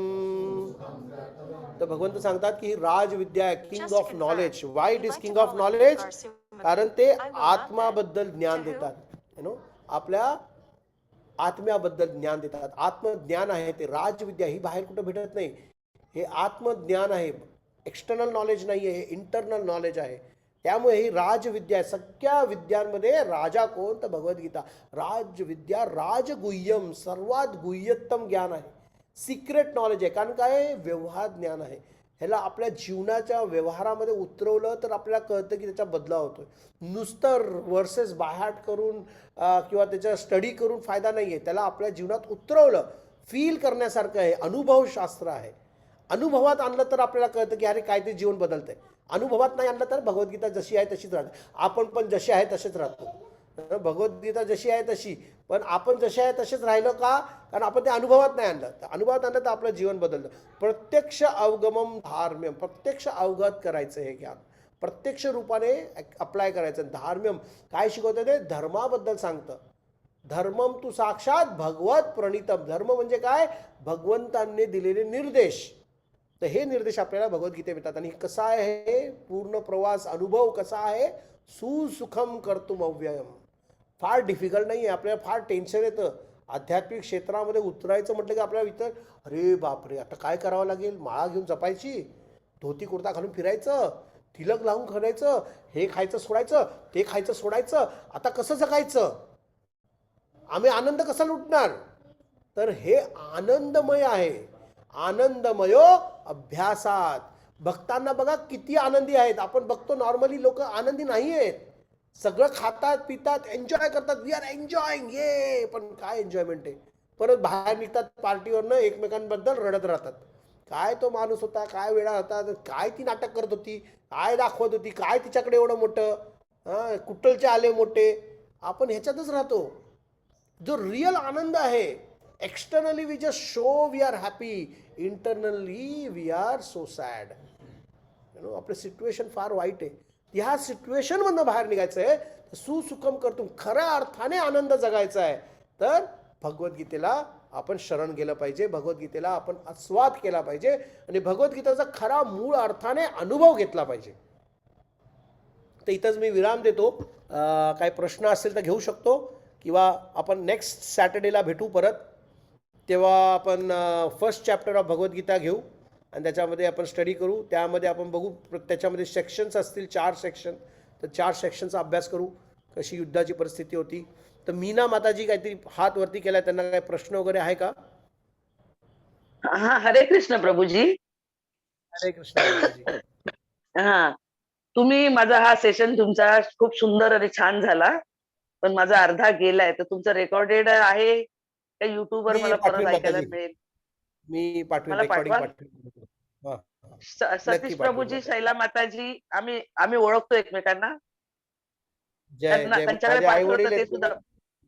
तर भगवंत सांगतात की ही राजविद्या आहे, king of knowledge. Why it is king of knowledge, कारण ते आत्माबद्दल ज्ञान देतात. आपल्या आत्म्याबद्दल ज्ञान देतात, आत्मज्ञान आहे ते. राजविद्या ही बाहेर कुठं भेटत नाही, हे आत्मज्ञान आहे, एक्सटर्नल नॉलेज नाही आहे, हे इंटरनल नॉलेज आहे. त्यामुळे ही राजविद्या आहे. सगळ्या विद्यांमध्ये राजा कोण, तर भगवद्गीता. राजविद्या राजगुह्यम, सर्वात गुह्यतम ज्ञान आहे, सिक्रेट नॉलेज आहे. कारण काय, व्यवहार ज्ञान आहे. ह्याला आपल्या जीवनाच्या व्यवहारामध्ये उतरवलं तर आपल्याला कळतं की त्याचा बदलाव होतोय. नुसतं वर्सेस बायहार्ट करून किंवा त्याचा स्टडी करून फायदा नाही आहे, त्याला आपल्या जीवनात उतरवलं, फील करण्यासारखं आहे, अनुभवशास्त्र आहे. अनुभवात आणलं तर आपल्याला कळतं की अरे काय ते जीवन बदलतंय. अनुभवात नाही आणलं तर भगवद्गीता जशी आहे तशीच राहते, आपण पण जसे आहे तसेच राहतो. भगवद्गीता जशी आहे तशी, पण आपण जसे आहे तसेच राहिलो का, कारण आपण ते अनुभवात नाही आणलं. अनुभवात आणलं तर आपलं जीवन बदलतं. प्रत्यक्ष अवगमम धार्म्यम, प्रत्यक्ष अवगत करायचं हे ज्ञान, प्रत्यक्ष रूपाने अप्लाय करायचं. धार्म्यम काय शिकवतं, ते धर्माबद्दल सांगतं. धर्मम तू साक्षात भगवत प्रणितम, धर्म म्हणजे काय, भगवंतांनी दिलेले निर्देश. तर हे निर्देश आपल्याला भगवद्गीतेत मिळतात. आणि कसा आहे पूर्ण प्रवास, अनुभव कसा आहे, सुसुखम कर्तुम अव्ययम. फार डिफिकल्ट नाही आहे, आपल्याला फार टेन्शन येतं आध्यात्मिक क्षेत्रामध्ये उतरायचं म्हटलं की आपल्याला इतर, अरे बापरे आता काय करावं लागेल, माळा घेऊन जपायची, धोती कुर्ता घालून फिरायचं, तिलक लावून फिरायचं, हे खायचं सोडायचं, ते खायचं सोडायचं. आता कसं जगायचं? आम्ही आनंद कसा लुटणार? तर हे आनंदमय आहे. आनंदमयो अभ्यासात. भक्तांना बघा किती आनंदी आहेत. आपण बघतो नॉर्मली लोक आनंदी नाही आहेत. सगळं खातात पितात एन्जॉय करतात. वी आर एन्जॉयिंग ये, पण काय एन्जॉयमेंट आहे? परत बाहेर निघतात पार्टीवरनं एकमेकांबद्दल रडत राहतात. काय तो माणूस होता, काय वेळा होता, काय ती नाटक करत होती, काय दाखवत होती, काय तिच्याकडे एवढं मोठं, कुट्टलचे आले मोठे. आपण ह्याच्यातच राहतो. जो रिअल आनंद आहे, externally we just show we are happy, internally we are so sad. आपलं सिच्युएशन फार वाईट आहे. ह्या सिच्युएशनमधनं बाहेर निघायचं आहे. सुसुखम करतो खऱ्या अर्थाने आनंद जगायचा आहे तर भगवद्गीतेला आपण शरण गेलं पाहिजे. भगवद्गीतेला आपण आस्वाद केला पाहिजे आणि भगवद्गीतेचा खरा मूळ अर्थाने अनुभव घेतला पाहिजे. तर इथंच मी विराम देतो. काही प्रश्न असतील तर घेऊ शकतो किंवा आपण नेक्स्ट सॅटर्डेला भेटू परत. तेव्हा आपण फर्स्ट चॅप्टर ऑफ भगवद्गीता घेऊ आणि त्याच्यामध्ये आपण स्टडी करू. त्यामध्ये आपण बघू त्याच्यामध्ये सेक्शन्स असतील 4 सेक्शन. तर 4 सेक्शनचा अभ्यास करू. कशी युद्धाची परिस्थिती होती. तर मीना माताजी काहीतरी हात वरती केला, त्यांना काही प्रश्न वगैरे आहे का? हा, हरे कृष्ण प्रभूजी. हरे कृष्ण माताजी. हा, तुम्ही माझा हा सेशन तुमचा खूप सुंदर आणि छान झाला, पण माझा अर्धा गेलाय. तर तुमचं रेकॉर्डेड आहे का युट्यूबवर मी मला परत पाठवीन ऐकायला माताजी. मिळेल? मी पाठवीन, मला रेकॉर्डिंग पाठवाल? पाठवीन. हां, सतीश नक्की पाठवीन प्रभूजी, माताजी. शैला माताजी, आम्ही आम्ही ओळखतो एकमेकांना. जय त्यांना जय. त्यांच्याकडे माझे आई पाठवलं वडील तर ते आहेत. सुद्धा.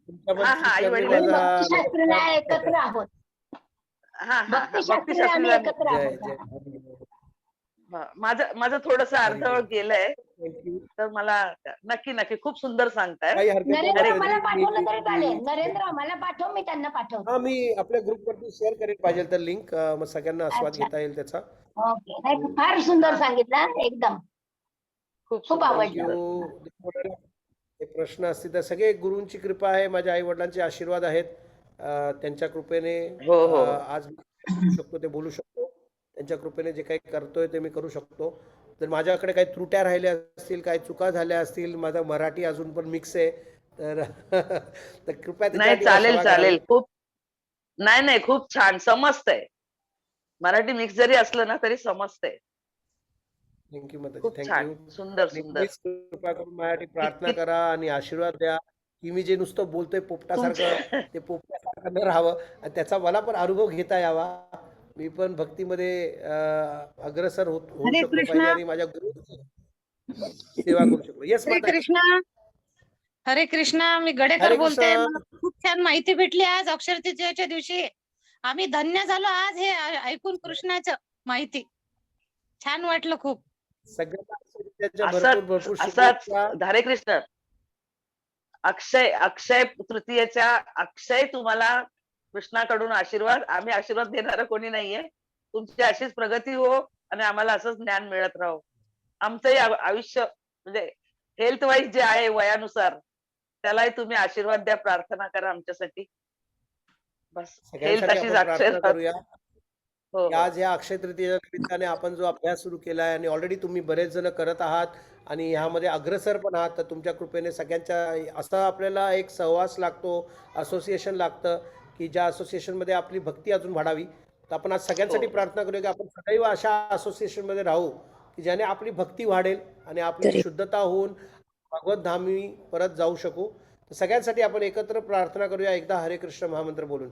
तुमच्या हा हा, आई शिष्यांनी वडील आम्ही माझा आहेत. भक्तिशास्त्रीला एकत्र आहोत. हा हा, भक्ती भक्तिशास्त्रीला आम्ही शास्त्रीला. एकत्र जय आहोत. जय. माझं माझं थोडस अर्धवट गेलंय. थँक्यू. तर मला नक्की नक्की खूप सुंदर सांगताय. काही हरकत नाही नरेंद्र माताजी. मला पाठवलं तरी चालेल. मी नरेंद्र मला पाठव, मी त्यांना पाठवतो. हां, मी आपल्या ग्रुपवरती शेअर करेन पाहिजे तर लिंक. मग सगळ्यांना आस्वाद अच्छा, घेता येईल त्याचा. ओके. नाही, फार सुंदर हा, सांगितलं एकदम. खूप खूप सुंदर आवडलं. सुंदर. हे प्रश्न असतील तर सगळे गुरूंची कृपा आहे, माझ्या आई वडिलांचे आशीर्वाद आहेत. त्यांच्या कृपेने हो हो. आज मी बोलू शकतो ते बोलू शकतो. त्यांच्या कृपेने जे काही करतोय ते मी करू शकतो. जर माझ्याकडे काही त्रुट्या राहिल्या असतील, काही चुका झाल्या असतील, माझा मराठी अजून पण मिक्स आहे, तर तर कृपया नाही, त्याच्यासाठी चालेल क्षमा करावी. चालेल. खूप नाही नाही, खूप छान समजतंय. मराठी मिक्स जरी असलं ना तरी समजतंय. थँक्यू माताजी, खूप थँक्यू. छान, सुंदर आणि सुंदर. प्लीज कृपा करून माझ्यासाठी प्रार्थना कित करा आणि आशीर्वाद द्या की मी जे नुसतं बोलतोय पोपटासारखं, तुमच्या ते पोपटासारखं न राहावं आणि त्याचा मला पण अनुभव घेता यावा. मी पण भक्तीमध्ये अग्रसर होऊ हरे शकलो कृष्णा. पाहिजे आणि माझ्या गुरुची सेवा करू शकलो. येस हरे माता. कृष्णा. हरे कृष्णा. मी गडेकर हरे बोलते. कृष्ण. मला खूप छान माहिती भेटली आज अक्षय तृतीयेच्या दिवशी. आम्ही धन्य झालो आज हे ऐकून कृष्णाचं माहिती. छान वाटलं खूप. सगळ्यांना त्याच्या असंच भरपूर भरपूर असाच शुभेच्छा. हरे कृष्ण. अक्षय अक्षय तृतीयेच्या अक्षय तुम्हाला कृष्णाकडून आशीर्वाद. आम्ही आशीर्वाद देणारं कोणी नाहीये. तुमची अशीच प्रगती हो आणि आम्हाला असंच ज्ञान मिळत राहो. आमचंही आयुष्य म्हणजे हेल्थ वाईज जे आहे वयानुसार त्यालाही तुम्ही आशीर्वाद द्या, प्रार्थना करा आमच्यासाठी. बस हेल्थ सगळ्यांसाठी अशीच आपण अक्षय प्रार्थना करूया. हो की हो. आज ह्या अक्षय तृतीयेच्या निमित्ताने आपण जो अभ्यास सुरू केला आहे आणि ऑलरेडी तुम्ही बरेच जण करत आहात आणि ह्यामध्ये अग्रसर पण आहात, तर तुमच्या कृपेने सगळ्यांच्या असा आपल्याला एक सहवास लागतो, असोसिएशन लागतं की ज्या असोसिएशनमध्ये आपली भक्ती अजून वाढावी. तर आपण आज सगळ्यांसाठी हो. प्रार्थना करूया की आपण सदैव अशा असोसिएशनमध्ये राहू की ज्याने आपली भक्ती वाढेल आणि आपली शुद्धता होऊन भगवत धामी परत जाऊ शकू. तर सगळ्यांसाठी आपण एकत्र प्रार्थना करूया एकदा हरे कृष्ण महामंत्र बोलून.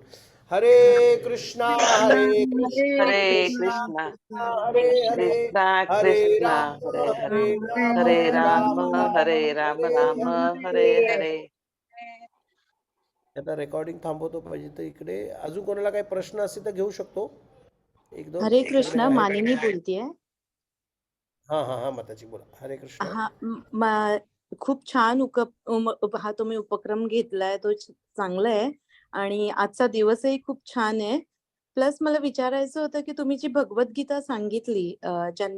हरे कृष्णा हरे कृष्णा हरे कृष्णा कृष्णा कृष्णा हरे हरे, कृष्णा हरे कृष्णा राम हरे हरे, हरे राम हरे राम राम राम हरे राम हरे राम हरे हरे. हरे. आता रेकॉर्डिंग थांबवतो पाहिजे तर इकडे अजून कोणाला काही प्रश्न असतील तर घेऊ शकतो. एक दोन हरे आपल्याकडे कृष्णा. आहेत. मानिनी बोलतेय. हां हां हां माताजी बोला. हरे कृष्ण. हा खूप छान हा तुम्ही उपक्रम घेतलाय तो चांगला आहे आणि आजचा दिवसही खूप छान आहे. प्लस मला विचारायचं होतं की तुम्ही जी भगवद्गीता सांगितली ज्यांनी